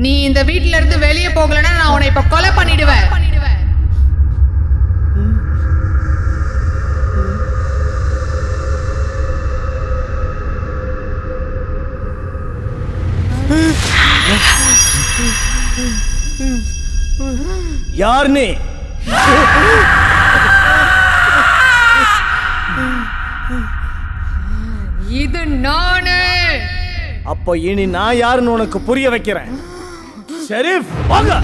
நீ இந்த வீட்ல இருந்து வெளியே போகலன்னா நான் உன்னை இப்ப கொலை பண்ணிடுவேன். யார் நீ? இது நானே. அப்போ இனி நான் யாருன்னு உனக்கு புரிய வைக்கிறேன். ஷெரீஃப், வாங்க.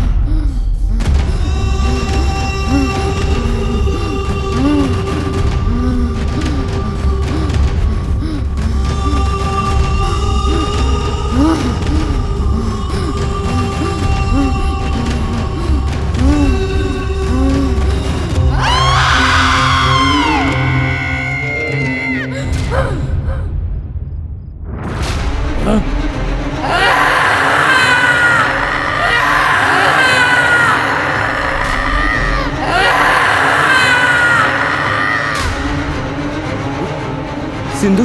சிந்து,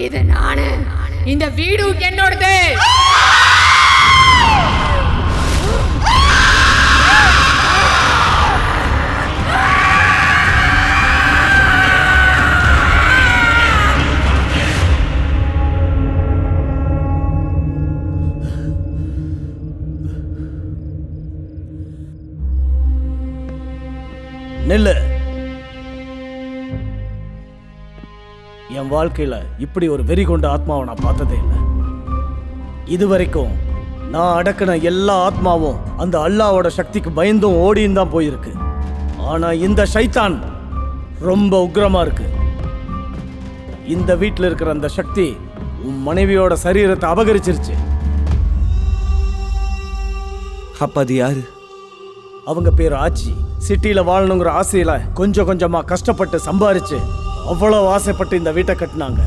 இது நானே. இந்த வீடு என்னோடது. நெல்லு. என் வாழ்க்கையில இப்படி ஒரு வெறி கொண்ட ஆத்மாவை நான் பார்த்ததே இல்லை. இதுவரைக்கும் நான் அடக்கின எல்லா ஆத்மாவும் அந்த அல்லாவோட சக்திக்கு பயந்தும் ஓடியும் தான் போயிருக்கு. ஆனா இந்த ஷைத்தான் ரொம்ப உக்கிரமா இருக்கு. இந்த வீட்டில் இருக்கிற அந்த சக்தி உன் மனைவியோட சரீரத்தை அபகரிச்சிருச்சு. அப்ப அது யாரு? அவங்க பேர் ஆச்சி. சிட்டியில வாழணுங்கிற ஆசையில கொஞ்சம் கொஞ்சமா கஷ்டப்பட்டு சம்பாரிச்சு அவ்வளவு ஆசைப்பட்டு இந்த வீட்டை கட்டினாங்க.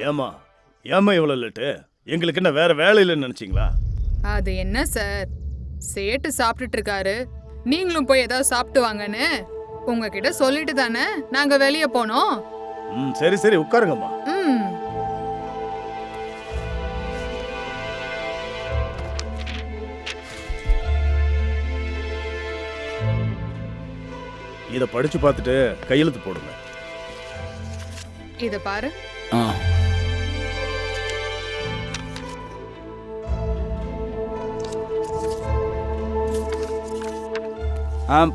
ஏமா ஏமா இவ்வளோ லேட்டு? எங்களுக்கு என்ன வேற வேலை இல்லைன்னு நினைச்சிங்களா? அது என்ன சார், சேட்டு சாப்பிட்டுட்டு இருக்காரு, நீங்களும் போய் ஏதாவது சாப்பிட்டு வாங்கன்னு உங்ககிட்ட சொல்லிட்டு தானே நாங்க வெளியே போனோம். சரி சரி உட்காருங்கம்மா. இதை படிச்சு பார்த்துட்டு கையெழுத்து போடுங்க. இத பாரு.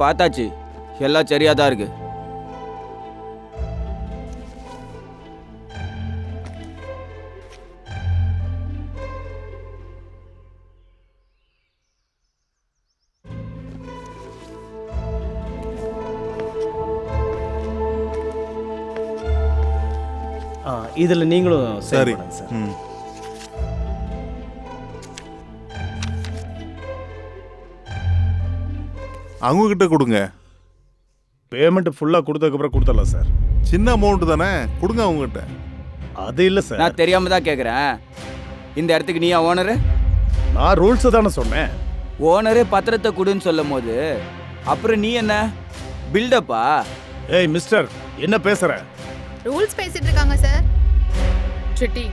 பார்த்தாச்சு, எல்லாம் சரியா தான் இருக்கு. இதுல நீங்களும் சரி. செயல்படுங்க சார். ம். அவங்க கிட்ட கொடுங்க. பேமெண்ட் ஃபுல்லாக கொடுத்ததுக்கப்புறம் கொடுத்துடலாம் சார். சின்ன அமௌண்ட் தானே, கொடுங்க அவங்க கிட்ட. அது இல்லை சார். நான் தெரியாம தான் கேட்குறேன். இந்த இடத்துக்கு நீயா ஓனரு? நான் ரூல்ஸை தானே சொன்னேன். ஓனரே பத்திரத்தை கொடுன்னு சொல்லும் போது அப்புறம் நீ என்ன பில்டப்பா? ஏய் மிஸ்டர், என்ன பேசுற? ரூல்ஸ் பேசிட்டு இருக்காங்க சார். சிட்டி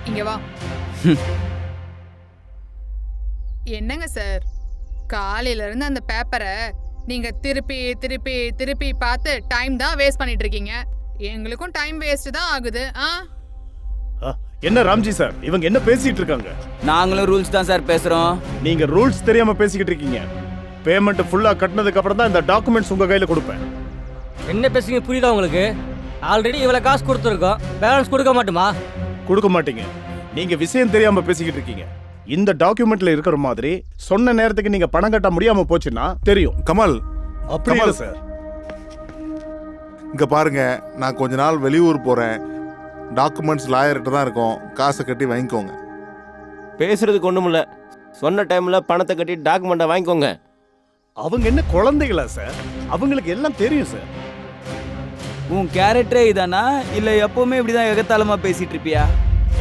இங்க வா. என்னங்க சார், காலையில இருந்து அந்த பேப்பரை நீங்க திருப்பி திருப்பி திருப்பி பார்த்து டைம் தான் வேஸ்ட் பண்ணிட்டு இருக்கீங்க. எங்களுக்கும் டைம் வேஸ்ட் தான் ஆகுது. என்ன ராம்ஜி சார், இவங்க என்ன பேசிட்டு இருக்காங்க? நாங்களும் ரூல்ஸ் தான் சார் பேசுறோம். நீங்க ரூல்ஸ் தெரியாம பேசிக்கிட்டு இருக்கீங்க. பேமெண்ட் ஃபுல்லா கட்டினதுக்கு அப்புறம் தான் இந்த டாக்குமெண்ட்ஸ் உங்க கையில கொடுப்பேன். என்ன பேசுறீங்க புரியுதா உங்களுக்கு? ஆல்ரெடி இவ்வளவு காசு கொடுத்துருக்கோம், பேலன்ஸ் கொடுக்க மாட்டோமா? கொடுக்க மாட்டீங்க. நீங்க விஷயம் தெரியாம பேசிக்கிட்டு இருக்கீங்க. இந்த டாக்குமெண்ட்ல இருக்கிற மாதிரி சொன்ன நேரத்துக்கு நீங்க பணம் கட்ட முடியாம போச்சுன்னா தெரியும். கமல், அப்படி இல்ல சார். இங்க பாருங்க, நான் கொஞ்ச நாள் வெளியூர் போறேன். டாக்குமெண்ட்ஸ் லாயர்கிட்ட தான் இருக்கும். காசை கட்டி வாங்கிக்கோங்க. பேசுறதுக்கு ஒண்ணும் இல்ல. சொன்ன டைம்ல பணத்தை கட்டி டாக்குமெண்ட்டை வாங்கிக்கோங்க. அவங்க என்ன குழந்தைகளா சார்? அவங்களுக்கு எல்லாம் தெரியும் சார். உன் கேரக்டரே இதானா இல்ல எப்பவுமே இப்படிதான் எகத்தாளமா பேசிட்டு இருப்பியா?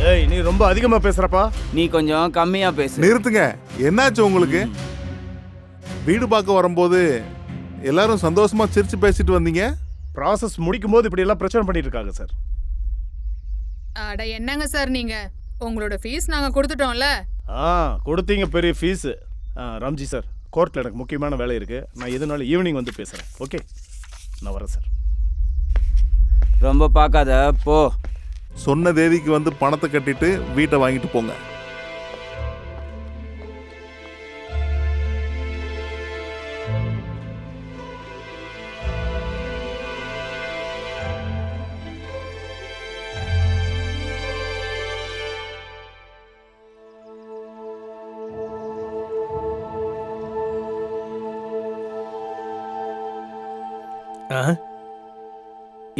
ஏய், நீ ரொம்ப அதிகமா பேசுறப்பா. நீ கொஞ்சம் கம்மியா பேசு. நிறுத்துங்க. என்னாச்சு உங்களுக்கு? வீடு பார்க்க வரும்போது எல்லாரும் சந்தோஷமா சிரிச்சு பேசிட்டு வந்தீங்க. ப்ராசஸ் முடிக்கும் போது இப்படி எல்லாம் பிரச்சனை பண்ணிட்டு இருக்காங்க சார். அட என்னங்க சார் நீங்க, உங்களோட ஃபீஸ் நாங்க கொடுத்துட்டோம்ல. கொடுத்தீங்க பெரிய ஃபீஸ். ராம்ஜி சார், கோர்ட்டில் எனக்கு முக்கியமான வேலை இருக்கு. நான் எதுனாலும் ஈவினிங் வந்து பேசுறேன். ஓகே, நான் வரேன் சார். ரொம்ப பார்க்காத போ. சொன்ன தேதிக்கு வந்து பணத்தை கட்டிட்டு வீட்டை வாங்கிட்டு போங்க.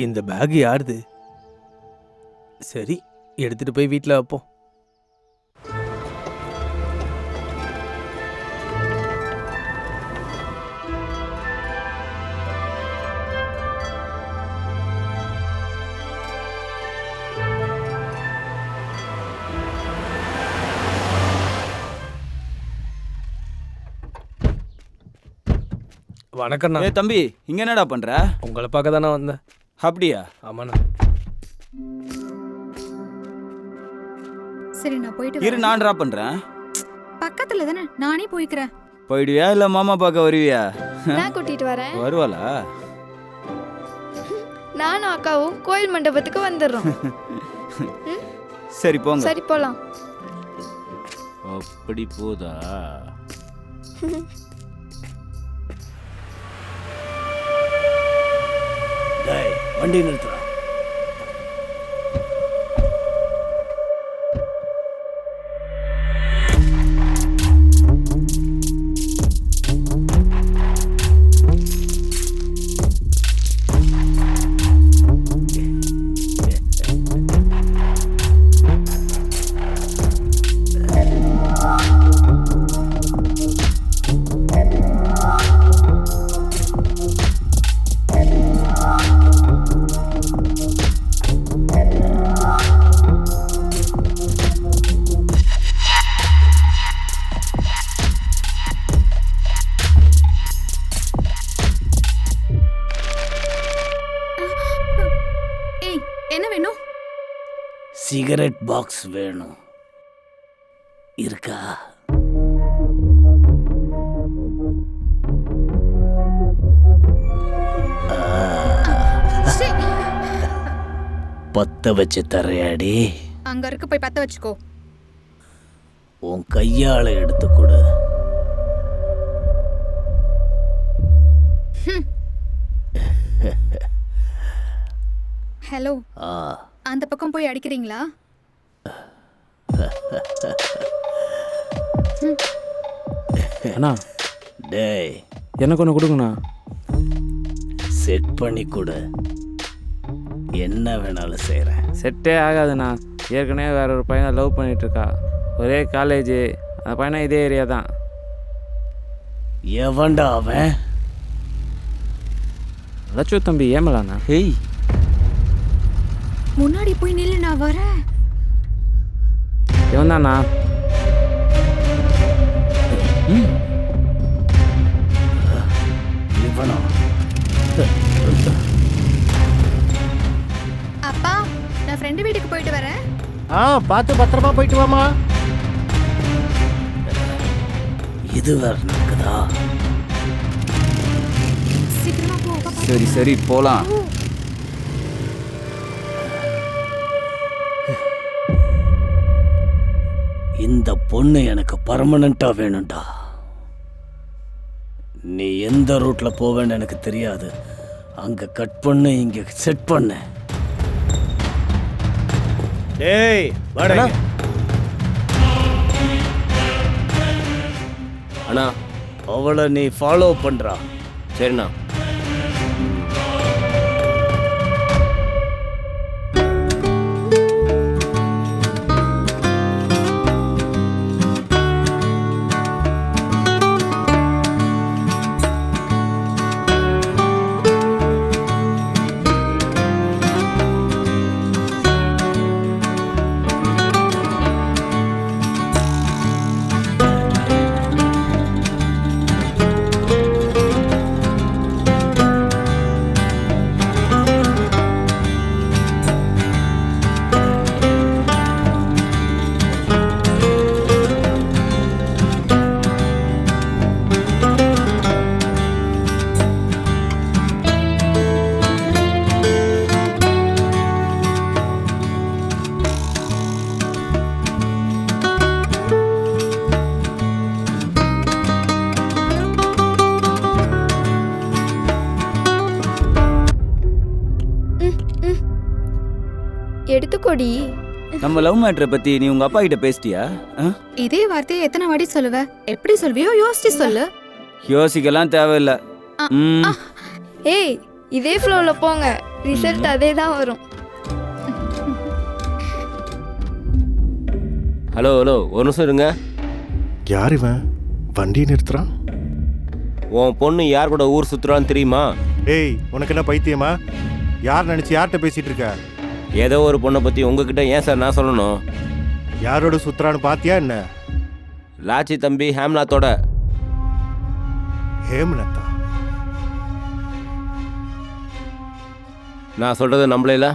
இந்த பேக் யாருது? சரி, எடுத்துட்டு போய் வீட்டில் வைப்போம். வணக்கண்ணா. ஏ தம்பி, இங்க என்னடா பண்ற? உங்களை பார்க்க தானே வந்தேன். அப்படியா? ஆமாண்ணா. சரி, நான் போயிட்டு இரு, நான் டிராப் பண்றேன். பக்கத்துல தானே, நானே போய்க்கிறேன். போயிடுவியா இல்ல மாமா பார்க்க வருவியா? நான் கூட்டிட்டு வரேன். வருவாளா? நானும் அக்காவும் கோயில் மண்டபத்துக்கு வந்துடுறோம். சரி போங்க. சரி போலாம். அப்படி போதா? வண்டி நிறுத்துறா. சிகரெட் பாக்ஸ் வேணும். இருக்கா? பத்த வச்சு தரையாடி. அங்க இருக்கு, போய் பத்த வச்சுக்கோ. உன் கையால எடுத்து கொடு. ஹலோ, ஆ அந்த பக்கம் போய் அடிக்கிறீங்களா? அண்ணா டேய் எனக்கு ஒன்று கொடுங்கண்ணா. செட் பண்ணி கொடு, என்ன வேணாலும் செய்கிறேன். செட்டே ஆகாதுண்ணா. ஏற்கனவே வேற ஒரு பையனை லவ் பண்ணிட்டு இருக்கா. ஒரே காலேஜ். அந்த பையனை இதே ஏரியா தான். எவன்டா அவன்? லட்சு தம்பி ஏமலாண்ணா. ஹேய், முன்னாடி போய் நில்லு, நான் வரேன். இவன் தாண்ணா. இவனா? அப்பா, நான் ஃப்ரெண்டு வீட்டுக்கு போயிட்டு வரேன். பார்த்து பத்திரமா போயிட்டு வாமா. இது வேற நடக்குதா? சீக்கிரமா போ. அப்பா, சரி சரி போலாம். இந்த பொண்ணு எனக்கு பர்மனண்டா வேணும்டா. நீ எந்த ரூட்ல போவேன்னு எனக்கு தெரியாது. அங்க கட் பண்ணு, இங்க செட் பண்ணு. டேய் வாடா. அண்ணா அவளை நீ ஃபாலோ பண்றா. சரிண்ணா. எடுத்துக்கோடி. நம்ம லவ் மேட்டரை பத்தி நீ உங்க அப்பா கிட்ட பேசிட்டியா? இதே வார்த்தையை எத்தனை வாட்டி சொல்லுவ? எப்படி சொல்வியோ யோசிச்சு சொல்லு. யோசிக்கலாம் தேவையில்ல. ஏய், இதே ஃப்ளோல போங்க, ரிசல்ட் அதே தான் வரும். ஹலோ ஹலோ, ஒரு நிமிஷம் இருங்க. யார் இவன் வண்டியை நிறுத்துறான்? உன் பொண்ணு யார் கூட ஊர் சுற்றுறான்னு தெரியுமா? ஏய், உனக்கு என்ன பைத்தியமா? யார் நினச்சி யார்கிட்ட பேசிட்டு இருக்க? ஏதோ ஒரு பொண்ணை பற்றி உங்ககிட்ட ஏன் சார் நான் சொல்லணும்? யாரோட சுத்துறான்னு பாத்தியா என்ன? லாச்சி தம்பி ஹேம்நாத்தோட. ஹேம்நாத்தா? நான் சொல்கிறத நம்பலைல,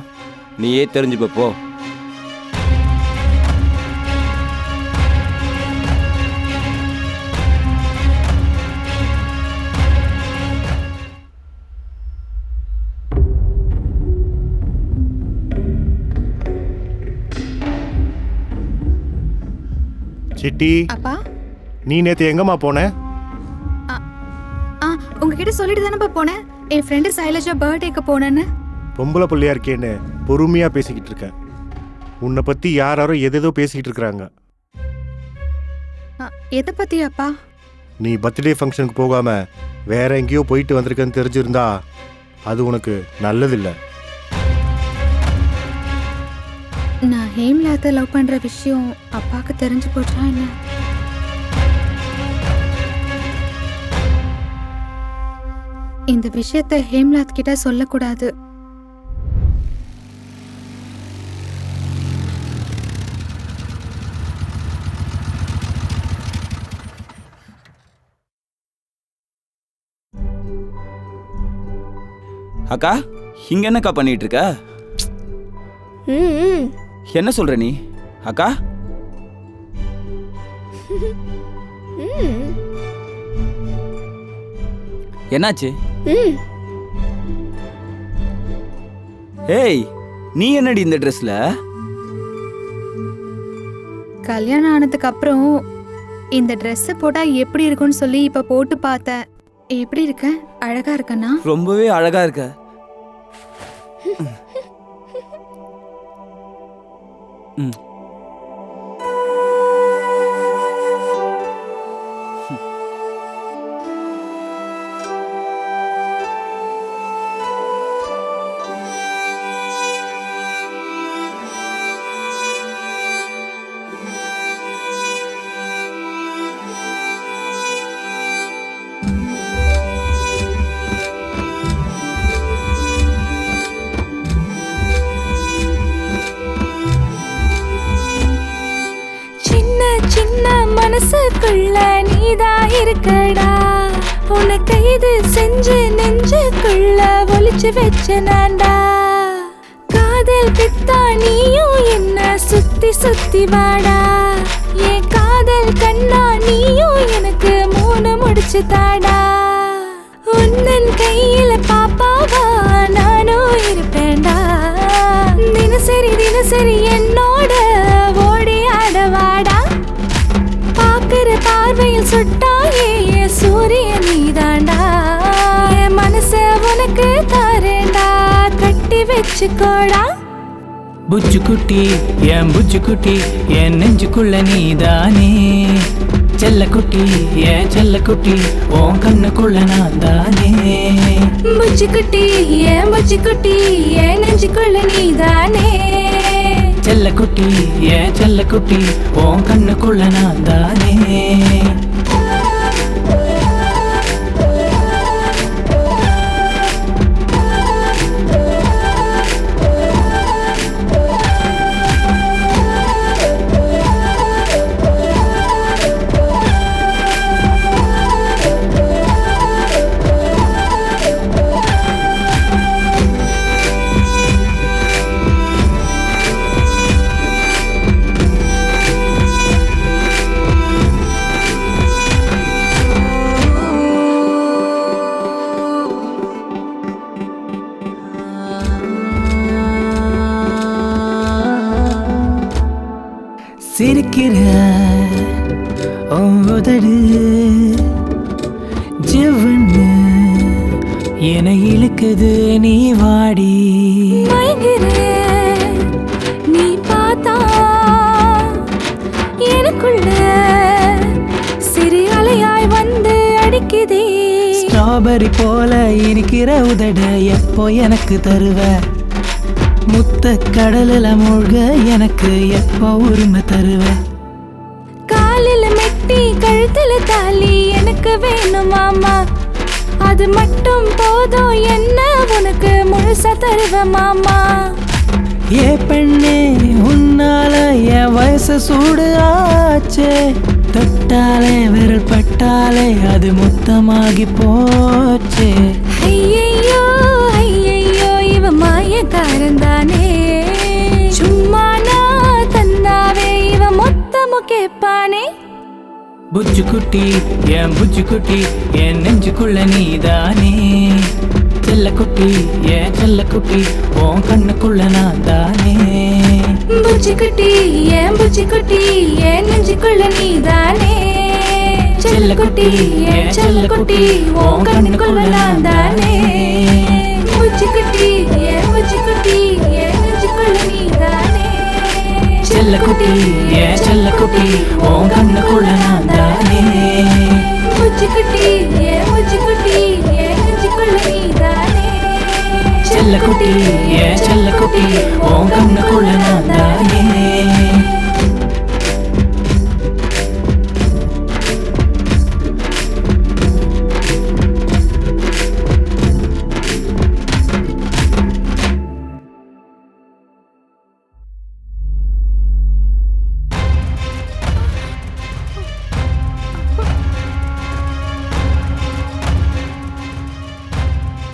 நீயே தெரிஞ்சுப்ப போ. சிட்டி, அப்பா, நீ நேத்து எங்கம்மா போன? உங்ககிட்ட சொல்லிட்டு தானப்பா போனேன். என் ஃப்ரெண்டு சைலஜா பர்த்டேக்கு போனேன்னு. பொம்பளை பிள்ளையா இருக்கேன்னு பொறுமையா பேசிக்கிட்டு இருக்கேன். உன்னை பத்தி யாரோ எதேதோ பேசிக்கிட்டு இருக்கிறாங்க. எதை பத்தி அப்பா? நீ பர்த்டே ஃபங்க்ஷனுக்கு போகாம வேற எங்கேயோ போயிட்டு வந்திருக்கன்னு தெரிஞ்சிருந்தா அது உனக்கு நல்லதில்லை. நான் ஹேம்லாத்தை லவ் பண்ற விஷயம் அப்பாவுக்கு தெரிஞ்சு போச்சா என்ன? இந்த விஷயத்தை ஹேம்லாத் கிட்ட சொல்லக்கூடாது. அக்கா, இங்க என்னக்கா பண்ணிட்டு இருக்க? என்ன சொல்ற நீ அக்கா? என்னாச்சு? ஏய், நீ என்னடி இந்த ட்ரெஸ்ல? கல்யாணம் ஆனதுக்கு அப்புறம் இந்த ட்ரெஸ் போட்டா எப்படி இருக்கும்னு சொல்லி இப்ப போட்டு பார்த்தேன். எப்படி இருக்க? அழகா இருக்கனா? ரொம்பவே அழகா இருக்க. ம். மனசுக்குள்ள நீதா இருக்கடா, உன்னை கைது செஞ்சு நெஞ்சுக்குள்ள ஒளிச்சு வச்ச நான்டா. காதல் பித்தா நீயும் என்ன சுத்தி சுத்தி வாடா, என் காதல் கண்ணா நீயும் எனக்கு 3 முடிச்சு தாடா. உன்னன் கையில பாப்பாவா நானும் இருப்பேன்டா, தினசரி தினசரி என்னோட ஓடி ஆடவாடா. பாக்குற பார்வையில் சுட்டாயே சூரிய நீதாண்டா, என் மனச உனக்கு தாரேண்டா, கட்டி வச்சுக்கோடா. புச்சு குட்டி என் புச்சு குட்டி என் நெஞ்சுக்குள்ள நீதானே, செல்ல குட்டி என் செல்ல குட்டி உன் கண்ணுக்குள்ள நான் தானே. புச்சு குட்டி என் புச்சு குட்டி என் நெஞ்சுக்குள்ள நீதானே, செல்ல குட்டி என் செல்ல குட்டி உன் கண்ணுக்குள்ள நான் தானே. சிரிக்கிற உதடு ஜிவ்வுன்னு என இழுக்குது நீ வாடி. நீ பார்த்தா எனக்குள்ள சிறு அலையாய் வந்து அடிக்குதே. ஸ்ட்ராபெரி போல இருக்கிற உதட எப்போ எனக்கு தருவ, முத்த கடலில் மூழ்க எனக்கு எப்போ உரிமை தருவ. காலில் மெட்டி கழுத்துல தாலி எனக்கு வேணுமாமா, அது மட்டும் போதும் என்ன உனக்கு முழுசா தருவ மாமா. ஏ பெண்ணே உன்னால என் வயசு சூடு ஆச்சே, தொட்டாலே விரல் பட்டாலே அது மொத்தமாகி போச்சே. ஐயையோ ஐயையோ இவ மாயக்காரன் தானே, சும்மா நான் தந்தாவே இவ மொத்தமும் கேட்பானே. புச்சு குட்டி என் புச்சு குட்டி என் நெஞ்சுக்குள்ள நீதானே, செல்ல குட்டி என் செல்ல குட்டி உன் கண்ணுக்குள்ள நான் தானே. புச்சு குட்டி என் புச்சு குட்டி என் நெஞ்சுக்குள்ள நீதானே, செல்ல குட்டி என் செல்ல குட்டி உன் கண்ணுக்குள்ள நான் தானே. புச்சு குட்டி என் புச்சு குட்டி என் நெஞ்சுக்குள்ள நீதானே, செல்ல குட்டி என் செல்ல குட்டி உன் கண்ணுக்குள்ள நான் தானே. புச்சு குட்டி என் புச்சு குட்டி என் நெஞ்சுக்குள்ள நீதானே, செல்ல குட்டி என் செல்ல குட்டி உன் கண்ணுக்குள்ள நான் தானே.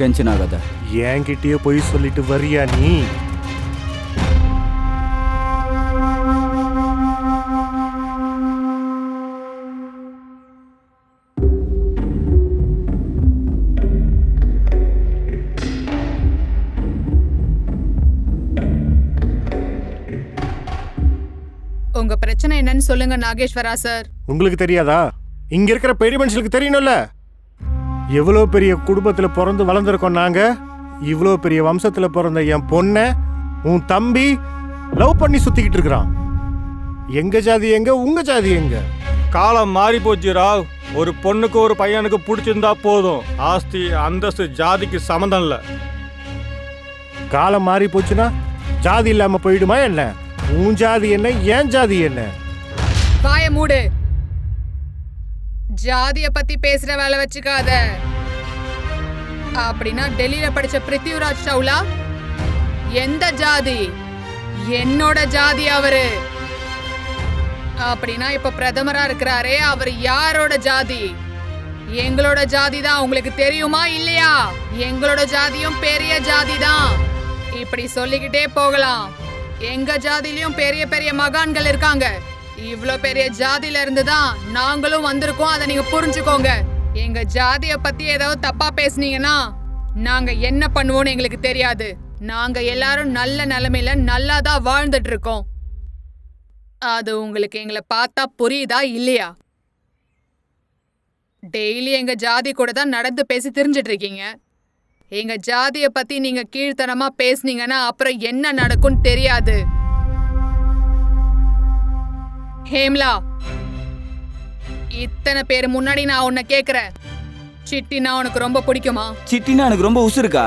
டென்ஷன் ஆகாத. என்கிட்டயே போய் சொல்லிட்டு வரியா நீ? உங்க பிரச்சனை என்னன்னு சொல்லுங்க நாகேஸ்வரா சார். உங்களுக்கு தெரியாதா? இங்க இருக்கிற பெரிய மனுஷனுக்கு தெரியணும்ல. எவ்வளோ பெரிய குடும்பத்தில் பிறந்து வளர்ந்துருக்கோம் நாங்க. இவ்வளோ பெரிய வம்சத்தில் பிறந்த என் பொண்ணை உன் தம்பி லவ் பண்ணி சுத்திக்கிட்டு இருக்கிறான். எங்க ஜாதி எங்க, உங்க ஜாதி எங்க? காலம் மாறி போச்சு ராவ். ஒரு பொண்ணுக்கு ஒரு பையனுக்கு பிடிச்சிருந்தா போதும். ஆஸ்தி அந்தஸ்து ஜாதிக்கு சம்மந்தம் இல்லை. காலம் மாறி போச்சுன்னா ஜாதி இல்லாம போயிடுமா என்ன? உன் ஜாதி என்ன, ஏன் ஜாதி என்ன? வாய மூடு. ஜாதிய பத்தி பேசுற வேலை வச்சுக்காத. அப்படின்னா டெல்லியில படிச்ச பிருத்திவிராஜ் சவுலா எந்த ஜாதி? என்னோட ஜாதி அவரு. அப்படின்னா இப்ப பிரதமரா இருக்கிறாரே அவர் யாரோட ஜாதி? எங்களோட ஜாதி தான். உங்களுக்கு தெரியுமா இல்லையா? எங்களோட ஜாதியும் பெரிய ஜாதி தான். இப்படி சொல்லிக்கிட்டே போகலாம். எங்க ஜாதியிலயும் பெரிய பெரிய மகான்கள் இருக்காங்க. இவ்ளோ பெரிய ஜாதியில இருந்து தான் நாங்களும் வந்திருக்கோம். அதை நீங்க புரிஞ்சுக்கோங்க. எங்க ஜாதிய பத்தி ஏதாவது தப்பா பேசுனீங்கன்னா நாங்க என்ன பண்ணுவோம்னு எங்களுக்கு தெரியாது. நாங்க எல்லாரும் நல்ல நிலைமையில நல்லா தான் வாழ்ந்துட்டு இருக்கோம். அது உங்களுக்கு எங்களை பார்த்தா புரியுதா இல்லையா? டெய்லி எங்க ஜாதி கூட தான் நடந்து பேசி தெரிஞ்சிட்டு இருக்கீங்க. எங்க ஜாதிய பத்தி நீங்க கீழ்த்தனமா பேசுனீங்கன்னா அப்புறம் என்ன நடக்கும்னு தெரியாது. ஹேம்லா, இத்தனை பேர் முன்னாடி நான் உன்னை கேக்குறேன், சிட்டினா உனக்கு ரொம்ப பிடிக்குமா? சிட்டினா எனக்கு ரொம்ப உசுருக்கா.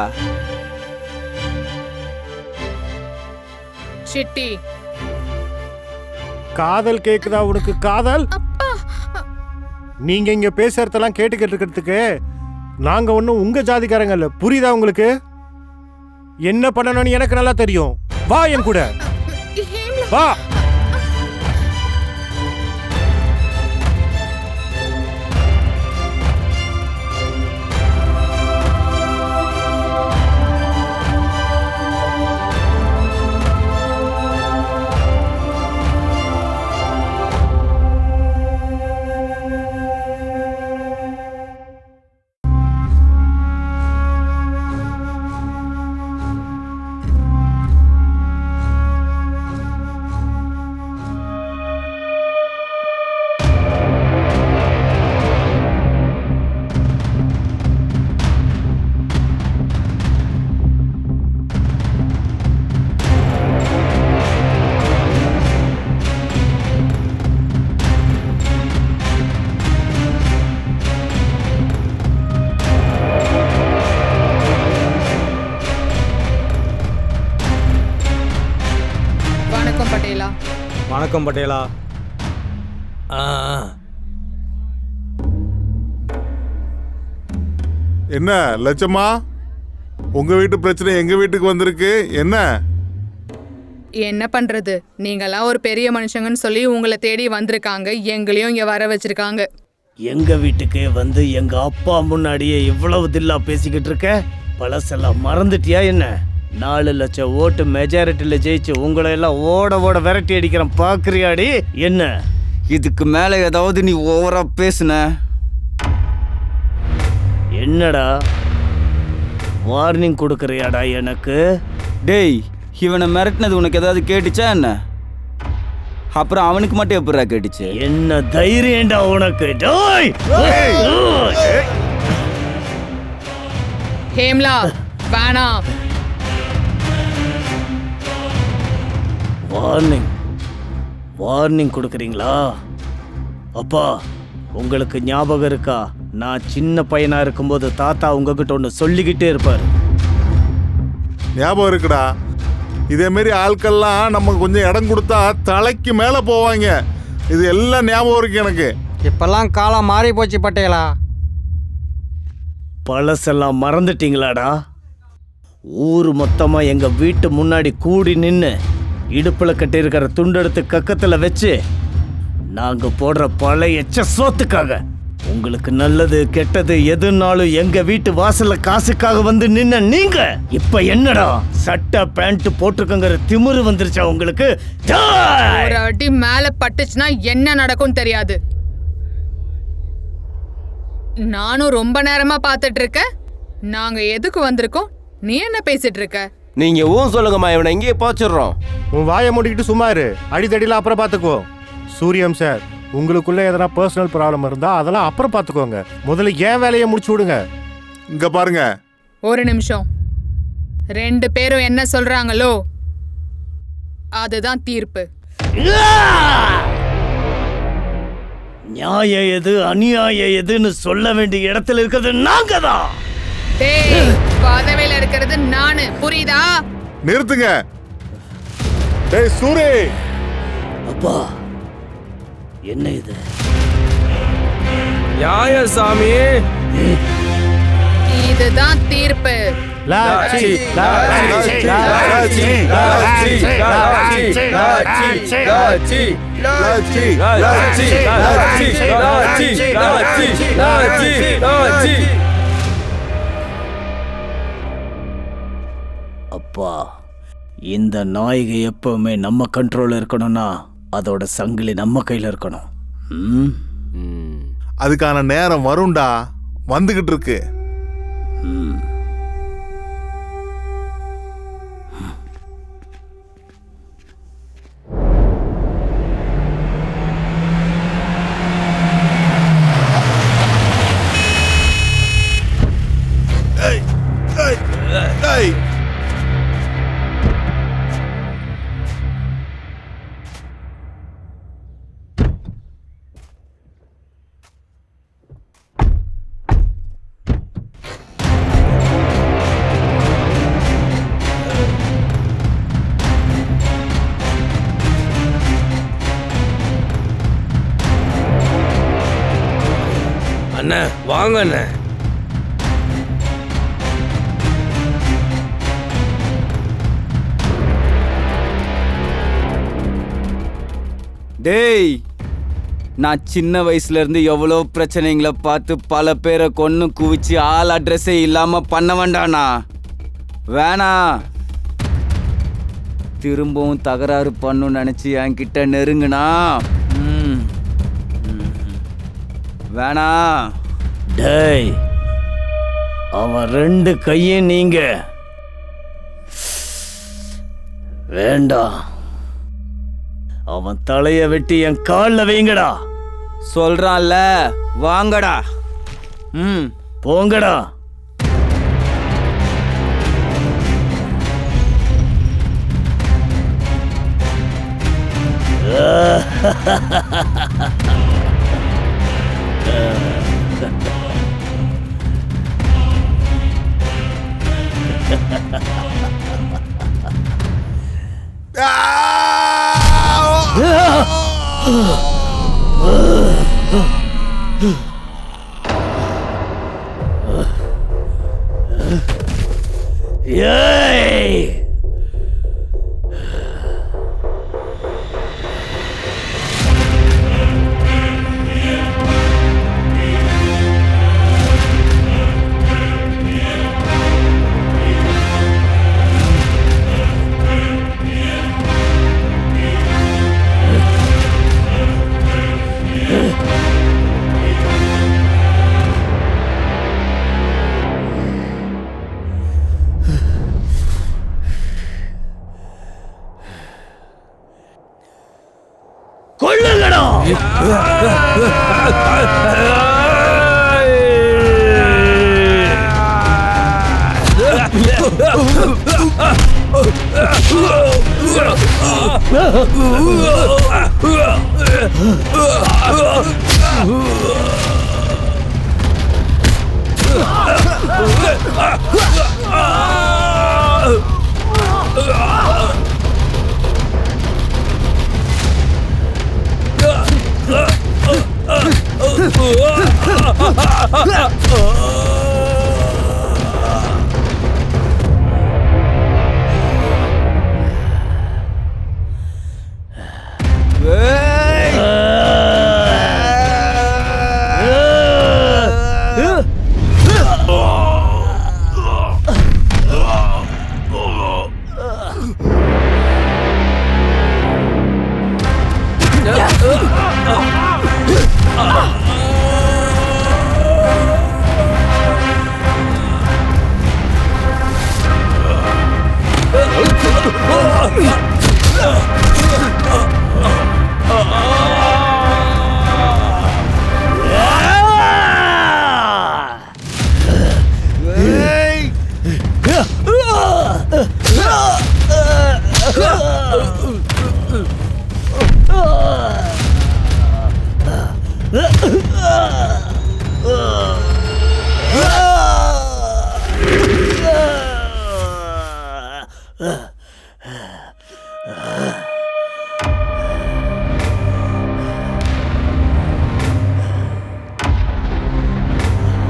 சிட்டி, காதல் கேக்குதா உனக்கு? காதல் நீங்க இங்க பேசுறதெல்லாம் கேட்டுக்கிட்டு இருக்கிறதுக்கு நாங்க ஒன்னும் உங்க ஜாதிக்காரங்க இல்ல. புரியுதா உங்களுக்கு? என்ன பண்ணணும்னு எனக்கு நல்லா தெரியும். வா என் கூட வா. வணக்கம் பட்டேலா. என்ன லட்சமா, உங்க வீட்டு பிரச்சனை எங்க வீட்டுக்கு வந்திருக்கு? என்ன என்ன பண்றது? நீங்கெல்லாம் ஒரு பெரிய மனுஷங்கன்னு சொல்லி உங்களை தேடி வந்திருக்காங்க. எங்களையும் இங்க வர வச்சிருக்காங்க. எங்க வீட்டுக்கு வந்து எங்க அப்பா முன்னாடியே இவ்வளவு தில்லா பேசிக்கிட்டு இருக்க? பழசெல்லாம் மறந்துட்டியா என்ன? 4 லட்சம் ஓட்டு மெஜாரிட்டியில ஜெயிச்சு உங்களை எல்லாம் ஓட ஓட விரட்டி அடிக்கிறேன். பாக்குறியாடி என்ன? இதுக்கு மேல ஏதாவது நீ ஓவரா பேசுன? என்னடா வார்னிங் கொடுக்கறியாடா எனக்கு? டேய், இவனை மிரட்டினது உனக்கு ஏதாவது கேட்டுச்சா என்ன? அப்புறம் அவனுக்கு மட்டும் எப்படா கேட்டுச்சு? என்ன தைரியம்டா உனக்கு? ஹேம்லா, வேணாம். வார்னிங் கொடுக்குறீங்களா? அப்பா, உங்களுக்கு ஞாபகம் இருக்கா? நான் சின்ன பையனா இருக்கும்போது தாத்தா உங்ககிட்ட ஒன்று சொல்லிக்கிட்டே இருப்பார். ஞாபகம் இருக்குடா. இதே மாதிரி ஆட்கள்லாம் நம்ம கொஞ்சம் இடம் கொடுத்தா தலைக்கு மேல போவாங்க. இது எல்லாம் ஞாபகம் இருக்கு எனக்கு. இப்பெல்லாம் காலம் மாறி போச்சு பட்டேலா. பழசெல்லாம் மறந்துட்டீங்களாடா? ஊர் மொத்தமா எங்க வீட்டு முன்னாடி கூடி நின்று இடுப்புல கட்டியிருக்கிற துண்டெடுத்து கக்கத்துல வச்சு நாங்க போடுற பழைய சோத்துக்காக உங்களுக்கு நல்லது கெட்டது எதுனாலும் எங்க வீட்டு வாசல்ல காசுக்காக வந்து நின்ன நீங்க இப்ப என்னடா சட்டை பேண்ட் போட்டுக்கங்கிற திமிரு வந்துருச்சா உங்களுக்கு? ஒரு அடி மேல பட்டுச்சுன்னா என்ன நடக்கும் தெரியாது. நானும் ரொம்ப நேரமா பாத்துட்டு இருக்கேன். நாங்க எதுக்கு வந்திருக்கோம்? நீ என்ன பேசிட்டு இருக்க? நீங்க ஊன் சொல்லுங்கம்மா, இவனை இங்கேயே போச்சிடுறோம். உன் வாயை மூடிக்கிட்டு சும்மா இரு. அடித்தடியில் அப்புறம் பார்த்துக்கோ. சூரியம் சார், உங்களுக்குள்ள எதனா பர்சனல் ப்ராப்ளம் இருந்தா அதெல்லாம் அப்புறம் பார்த்துக்கோங்க. முதல்ல ஏன் வேலையை முடிச்சு விடுங்க. இங்க பாருங்க. ஒரு நிமிஷம். 2 பேரும் என்ன சொல்றாங்களோ அதுதான் தீர்ப்பு. நியாயம் எது அநியாயம் எதுன்னு சொல்ல வேண்டிய இடத்துல இருக்கிறது நாங்க தான். டேய், பதவியில இருக்கிறது நானு, புரியுதா? நிறுத்துங்க. டேய் சூரி. அப்பா என்ன இது? நியாயம் சாமி. இதுதான் தீர்ப்பு. லாச்சி லாச்சி லாச்சி லாச்சி லாச்சி லாச்சி லாச்சி லாச்சி லாச்சி லாச்சி லாச்சி லாச்சி லாச்சி. அப்பா, இந்த நாயகி எப்பவுமே நம்ம கண்ட்ரோல்ல இருக்கணும்னா அதோட சங்கிலி நம்ம கையில இருக்கணும். அதுக்கான நேரம் வரும்டா, வந்துகிட்டு இருக்கு. அண்ணா வாங்க அண்ணா. டேய், நான் சின்ன வயசுல இருந்து எவ்வளோ பிரச்சனைங்களை பார்த்து பல பேரை கொன்னு குவிச்சு ஆள் அட்ரஸே இல்லாம பண்ண வேண்டாண்ணா. வேணாம். திரும்பவும் தகராறு பண்ணுன்னு நினைச்சு என்கிட்ட நெருங்குனா வேணாம். டேய், அவன் ரெண்டு கையும் நீங்க வேண்டாம். அவன் தலைய வெட்டி என் கால்ல வைங்கடா. சொல்றான்ல, வாங்கடா. போங்கடா. Yay! கொள்ளுங்கடா.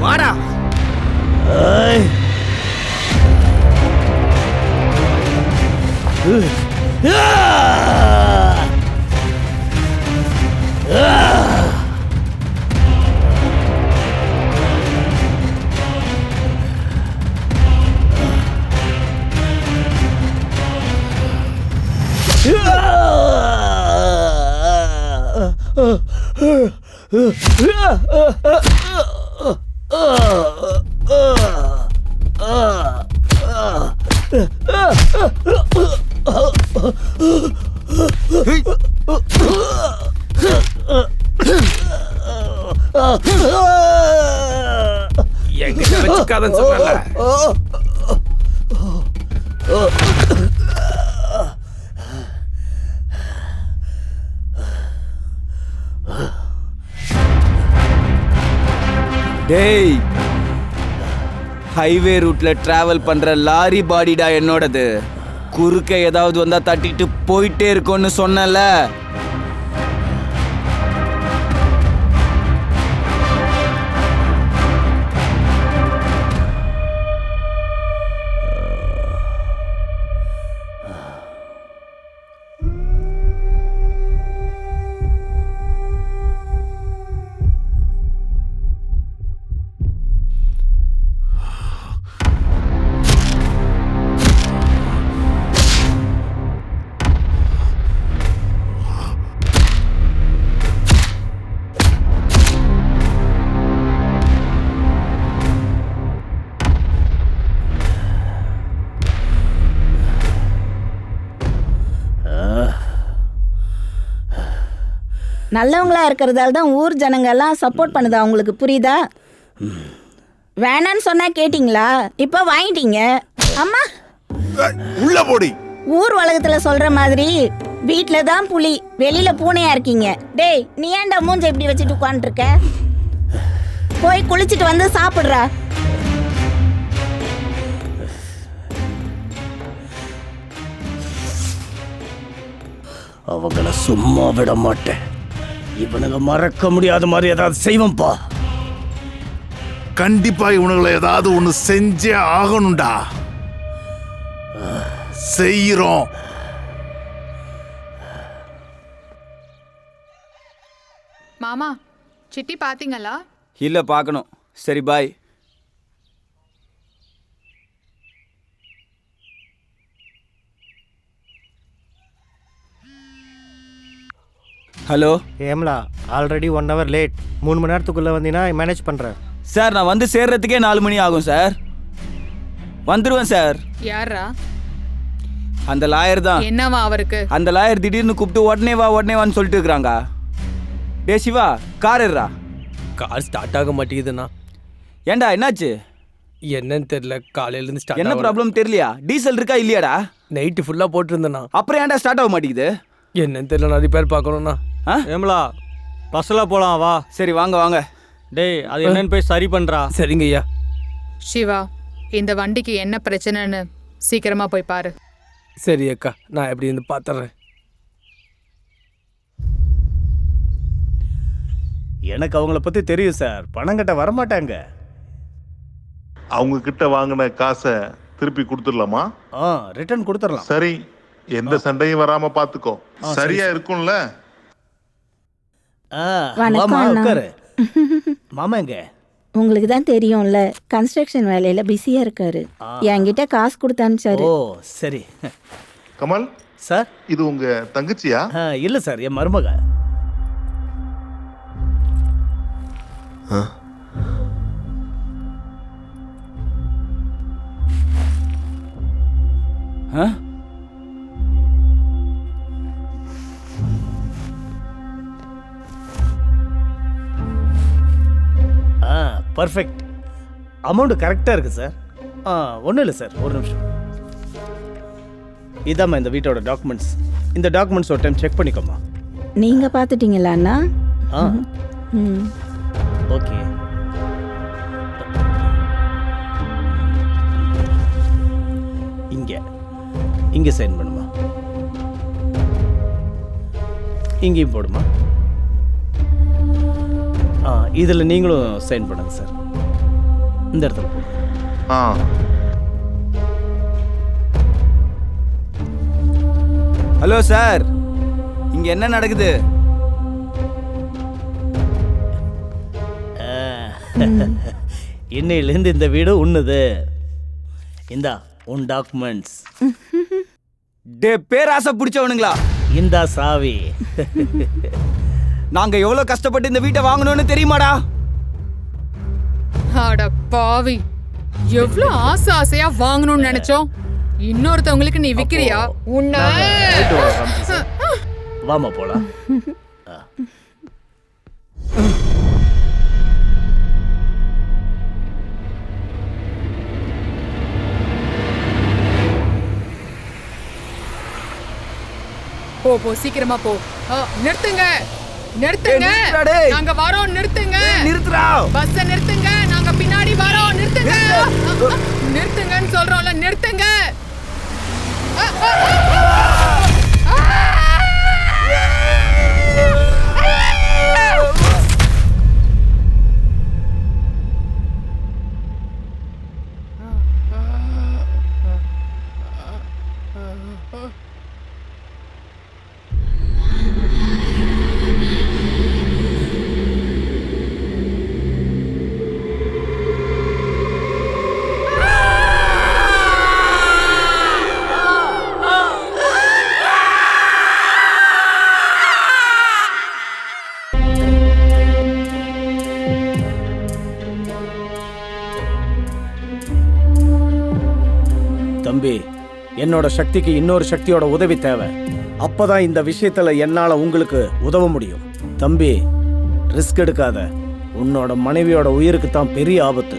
வாடா. என்கிட்ட வச்சுக்காதன்னு சொன்னல. டேய், ஹைவே ரூட்ல டிராவல் பண்ற லாரி பாடிடா என்னோடது. குறுக்க ஏதாவது வந்தா தட்டிட்டு போயிட்டே இருக்கும்னு சொன்னல. நல்லவங்களா இருக்கிறதால தான் ஊர் ஜனங்க எல்லாம் சப்போர்ட் பண்ணுதா உங்களுக்கு, புரியுதா? வேணான்னு சொன்னா கேட்டிங்களா? இப்போ வாங்கிட்டீங்க. அம்மா உள்ள போடி. ஊர் உலகத்துல சொல்ற மாதிரி வீட்ல தான் புலி, வெளியில பூனையா இருக்கீங்க. டேய், நீ ஏன்டா மூஞ்ச இப்படி வச்சுட்டு உட்காந்துருக்க? போய் குளிச்சுட்டு வந்து சாப்பிடுறா. அவங்கள சும்மா விட மாட்டேன். இவனுங்க மறக்க முடியாத மாதிரி ஏதாவது செய்வோம்ப்பா. கண்டிப்பா இவனுங்களை ஏதாவது ஒண்ணு செஞ்சே ஆகணும்டா. செய்யறோம். மாமா, சிட்டி பாத்தீங்களா? இல்ல, பார்க்கணும். சரி, பாய். ஹலோ ஏம்லா, ஆல்ரெடி 1 hour லேட். 3 மணி நேரத்துக்குள்ளே வந்தீங்கன்னா மேனேஜ் பண்ணுறேன். சார், நான் வந்து சேர்றதுக்கே 4 மணி ஆகும் சார். வந்துடுவேன் சார். யாரா? அந்த லாயர் தான். என்னவா அவருக்கு? அந்த லாயர் திடீர்னு கூப்பிட்டு உடனே வான்னு சொல்லிட்டு இருக்கிறாங்க. டே சிவா, கார் ஏறா. கார் ஸ்டார்ட் ஆக மாட்டேங்குதுண்ணா. ஏண்டா, என்னாச்சு? என்னன்னு தெரியல, காலையில இருந்து ஸ்டார்ட். என்ன ப்ராப்ளம் தெரியலையா? டீசல் இருக்கா இல்லையாடா? நைட்டு ஃபுல்லா போட்டுருந்தேண்ணா. அப்புறம் ஏன்டா ஸ்டார்ட் ஆக மாட்டேங்குது? என்னன்னு தெரியல, நான் ரிப்பேர் பார்க்கணும்ண்ணா. ஏம்லா, பஸ்ஸில் போகலாம் வா. சரி, வாங்க வாங்க. டேய், அது என்னன்னு போய் சரி பண்ணுறா. சரிங்க ஐயா. சிவா, இந்த வண்டிக்கு என்ன பிரச்சனைன்னு சீக்கிரமா போய் பாரு. சரி அக்கா, நான் எப்படி இருந்து பார்த்துறேன். எனக்கு அவங்கள பற்றி தெரியும் சார். பணம் கட்ட வரமாட்டாங்க. அவங்க கிட்ட வாங்கின காசை திருப்பி கொடுத்துடலாமா? ரிட்டர்ன் கொடுத்துடலாம். சரி, எந்த சண்டையும் வராம பாத்துக்கோ. சரியா இருக்கும்ல? வணக்கம் அண்ணா. உட்காரு. மாமா எங்க? உங்களுக்கு தான் தெரியும்ல, கன்ஸ்ட்ரக்ஷன் வேலையில பிஸியா இருக்காரு. என்கிட்ட காசு கொடுத்து அனுப்பிச்சாரு. ஓ சரி. கமல் சார், இது உங்க தங்கச்சியா? இல்ல சார், என் மருமக. பர்ஃபெக்ட். அமௌண்ட் கரெக்டாக இருக்குது சார். ஒன்றும் இல்லை சார், ஒரு நிமிஷம். இதாம்மா இந்த வீட்டோட டாக்குமெண்ட்ஸ். இந்த டாக்குமெண்ட்ஸ் ஒரு டைம் செக் பண்ணிக்கோமா. நீங்க பார்த்துட்டீங்களா அண்ணா? ஆ ம். ஓகே. இங்க சைன் பண்ணுமா, இங்கேயும் போடுமா. இதில் நீங்களும் சைன் பண்ணுங்க சார். இந்த இடத்துல போடுங்க. ஹலோ சார், இங்க என்ன நடக்குது? இன்னையிலேருந்து இந்த வீடு உண்ணுது. இந்தா உன் டாக்குமெண்ட்ஸ். பேராசை பிடிச்சவனுங்களா? இந்தா சாவி. நாங்க எவ்வளவு கஷ்டப்பட்டு இந்த வீட்டை வாங்கணும்னு தெரியுமாடா? அட பாவி, எவ்வளவு ஆசையா வாங்கணும்னு நினைச்சோம். இன்னொருத்தவங்களுக்கு நீ விக்கிறியா? உன்ன வாமா போலாம். போ போ, சீக்கிரமா போ. நிறுத்துங்க நிறுத்துங்க, நாங்க வரோம். நிறுத்துங்க, நிறுத்துறா. பஸ் நிறுத்துங்க, நாங்க பின்னாடி வரோம். நிறுத்துங்க, நிறுத்துங்கன்னு சொல்றோம்ல, நிறுத்துங்க. தம்பி, என்னோட சக்திக்கு இன்னொரு சக்தியோட உதவி தேவை. அப்பதான் இந்த விஷயத்துல என்னால உங்களுக்கு உதவ முடியும். தம்பி, ரிஸ்க் எடுக்காத. உன்னோட மனைவியோட உயிருக்கு தான் பெரிய ஆபத்து.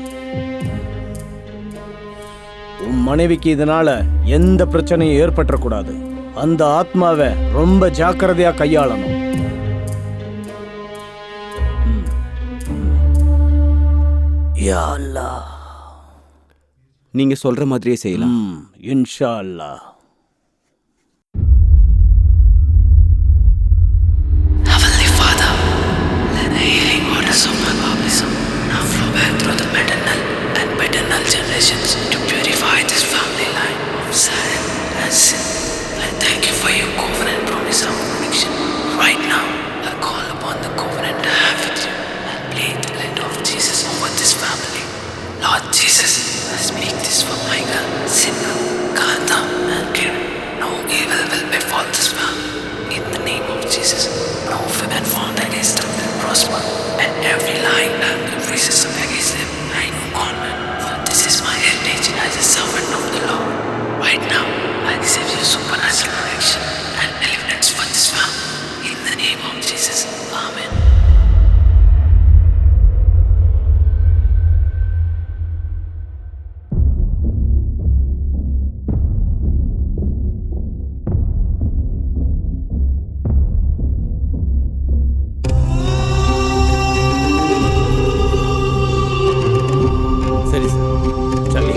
உன் மனைவிக்கு இதனால எந்த பிரச்சனையும் ஏற்பட்டக்கூடாது. அந்த ஆத்மாவை ரொம்ப ஜாக்கிரதையா கையாளணும். யா அல்லாஹ். நீங்க சொல்ற மாதிரியே செய்யலாம். இன்ஷா அல்லாஹ். Heavenly Father, let the healing waters of my baptism now flow back through the maternal and paternal generations to purify this family line of sin and sin. I thank you for your covenant promise of protection. Right now, I call upon the covenant to have with you and plead the blood of Jesus over this family. Lord Jesus, I speak this for Michael, Sidhu, Kanta and Kiran. No evil will befall this family. In the name of Jesus, no weapon formed against them will prosper, and every lying tongue that raises up against them, I know convert. For this is my heritage as a servant of the Lord. Right now, I accept your supernatural protection and deliverance for this family. In the name of Jesus, Amen. சரி sir, சலி.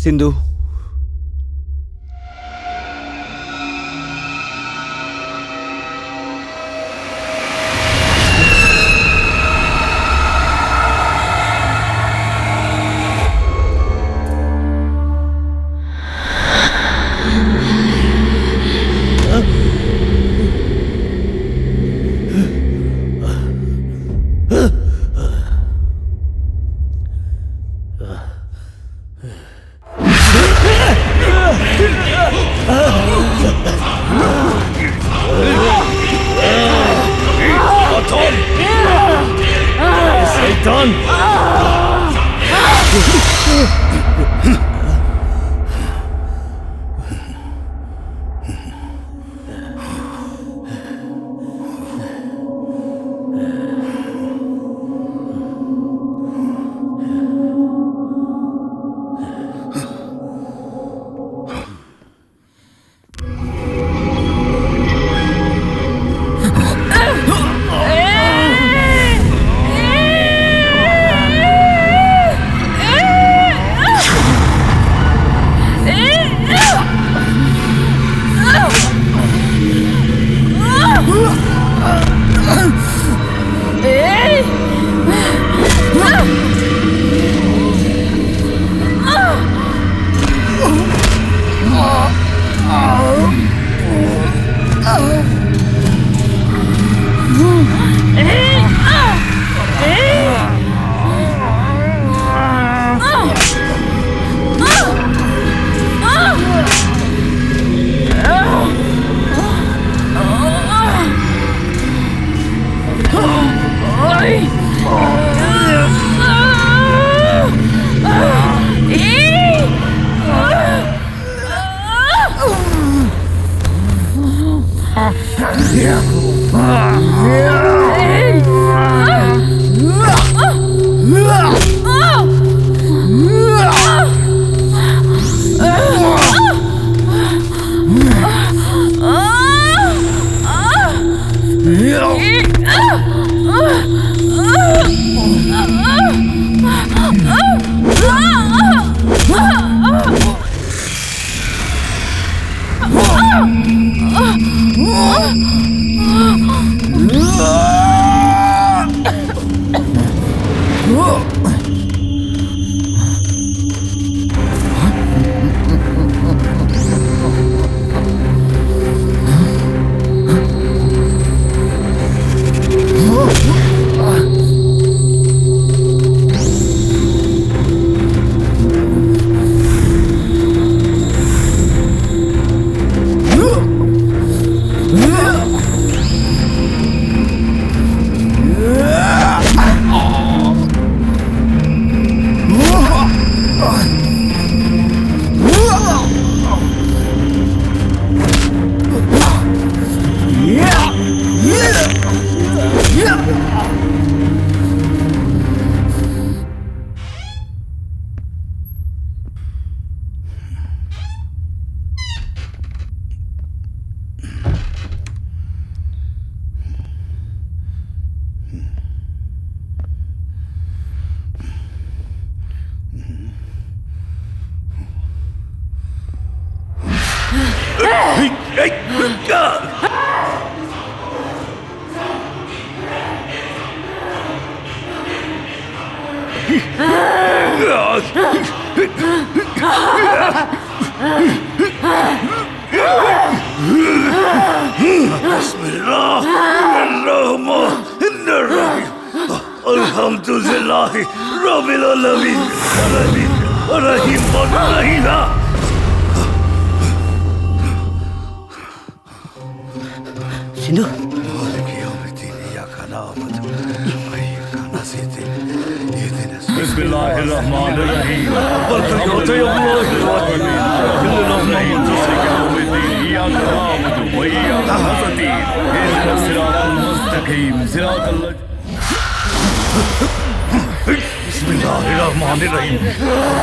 சிந்து, சைத்தான்! Alhamdulillah Rabbil Alamin Rahim Rahim சிந்து Bismillahirrahmanirrahim Barkatu ya Allah إياك نعبد وإياك نستعين اهدنا الصراط المستقيم صراط الله بسم الله الرحمن الرحيم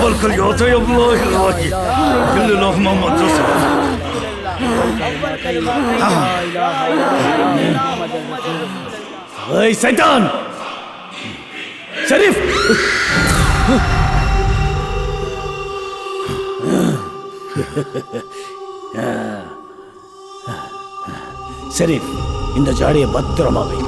والكليات يا الله الواحد كل الله محمد رسول Hey Satan! Sharif! Sharif இந்த ஜாடியை பத்திரமா வை.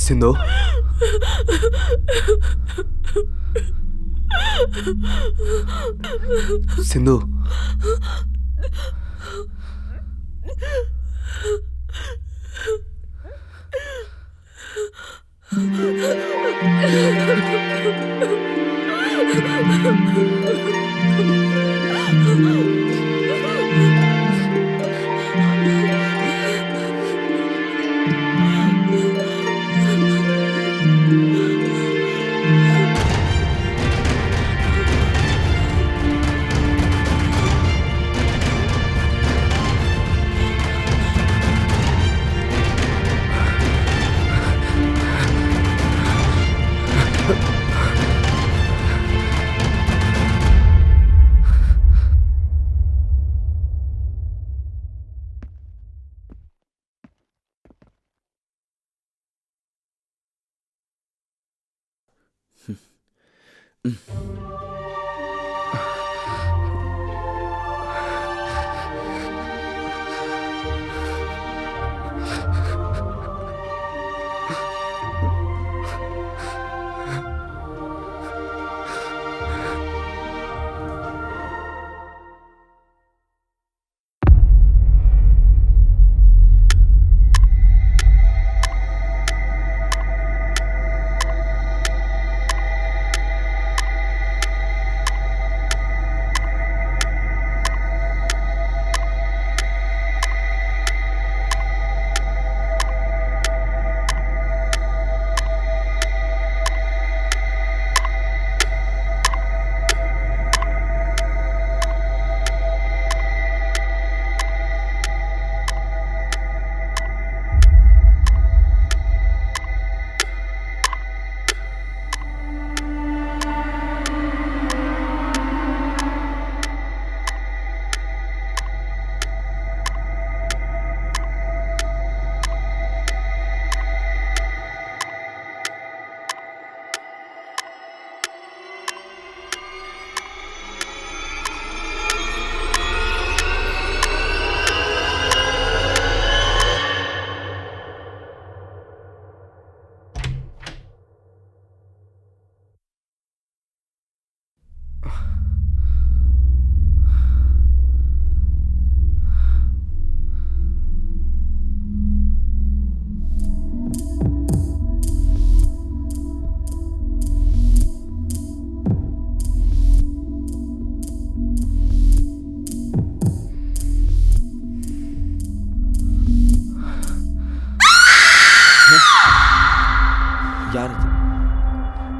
சிந்து சிந்து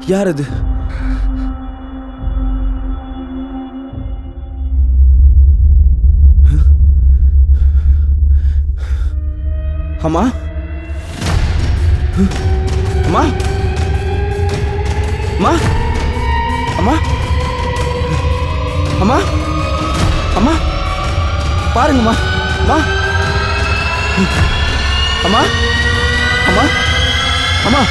யார் அது? அம்மா அம்மா அம்மா அம்மா அம்மா அம்மா பாருங்கம்மா அம்மா அம்மா அம்மா அம்மா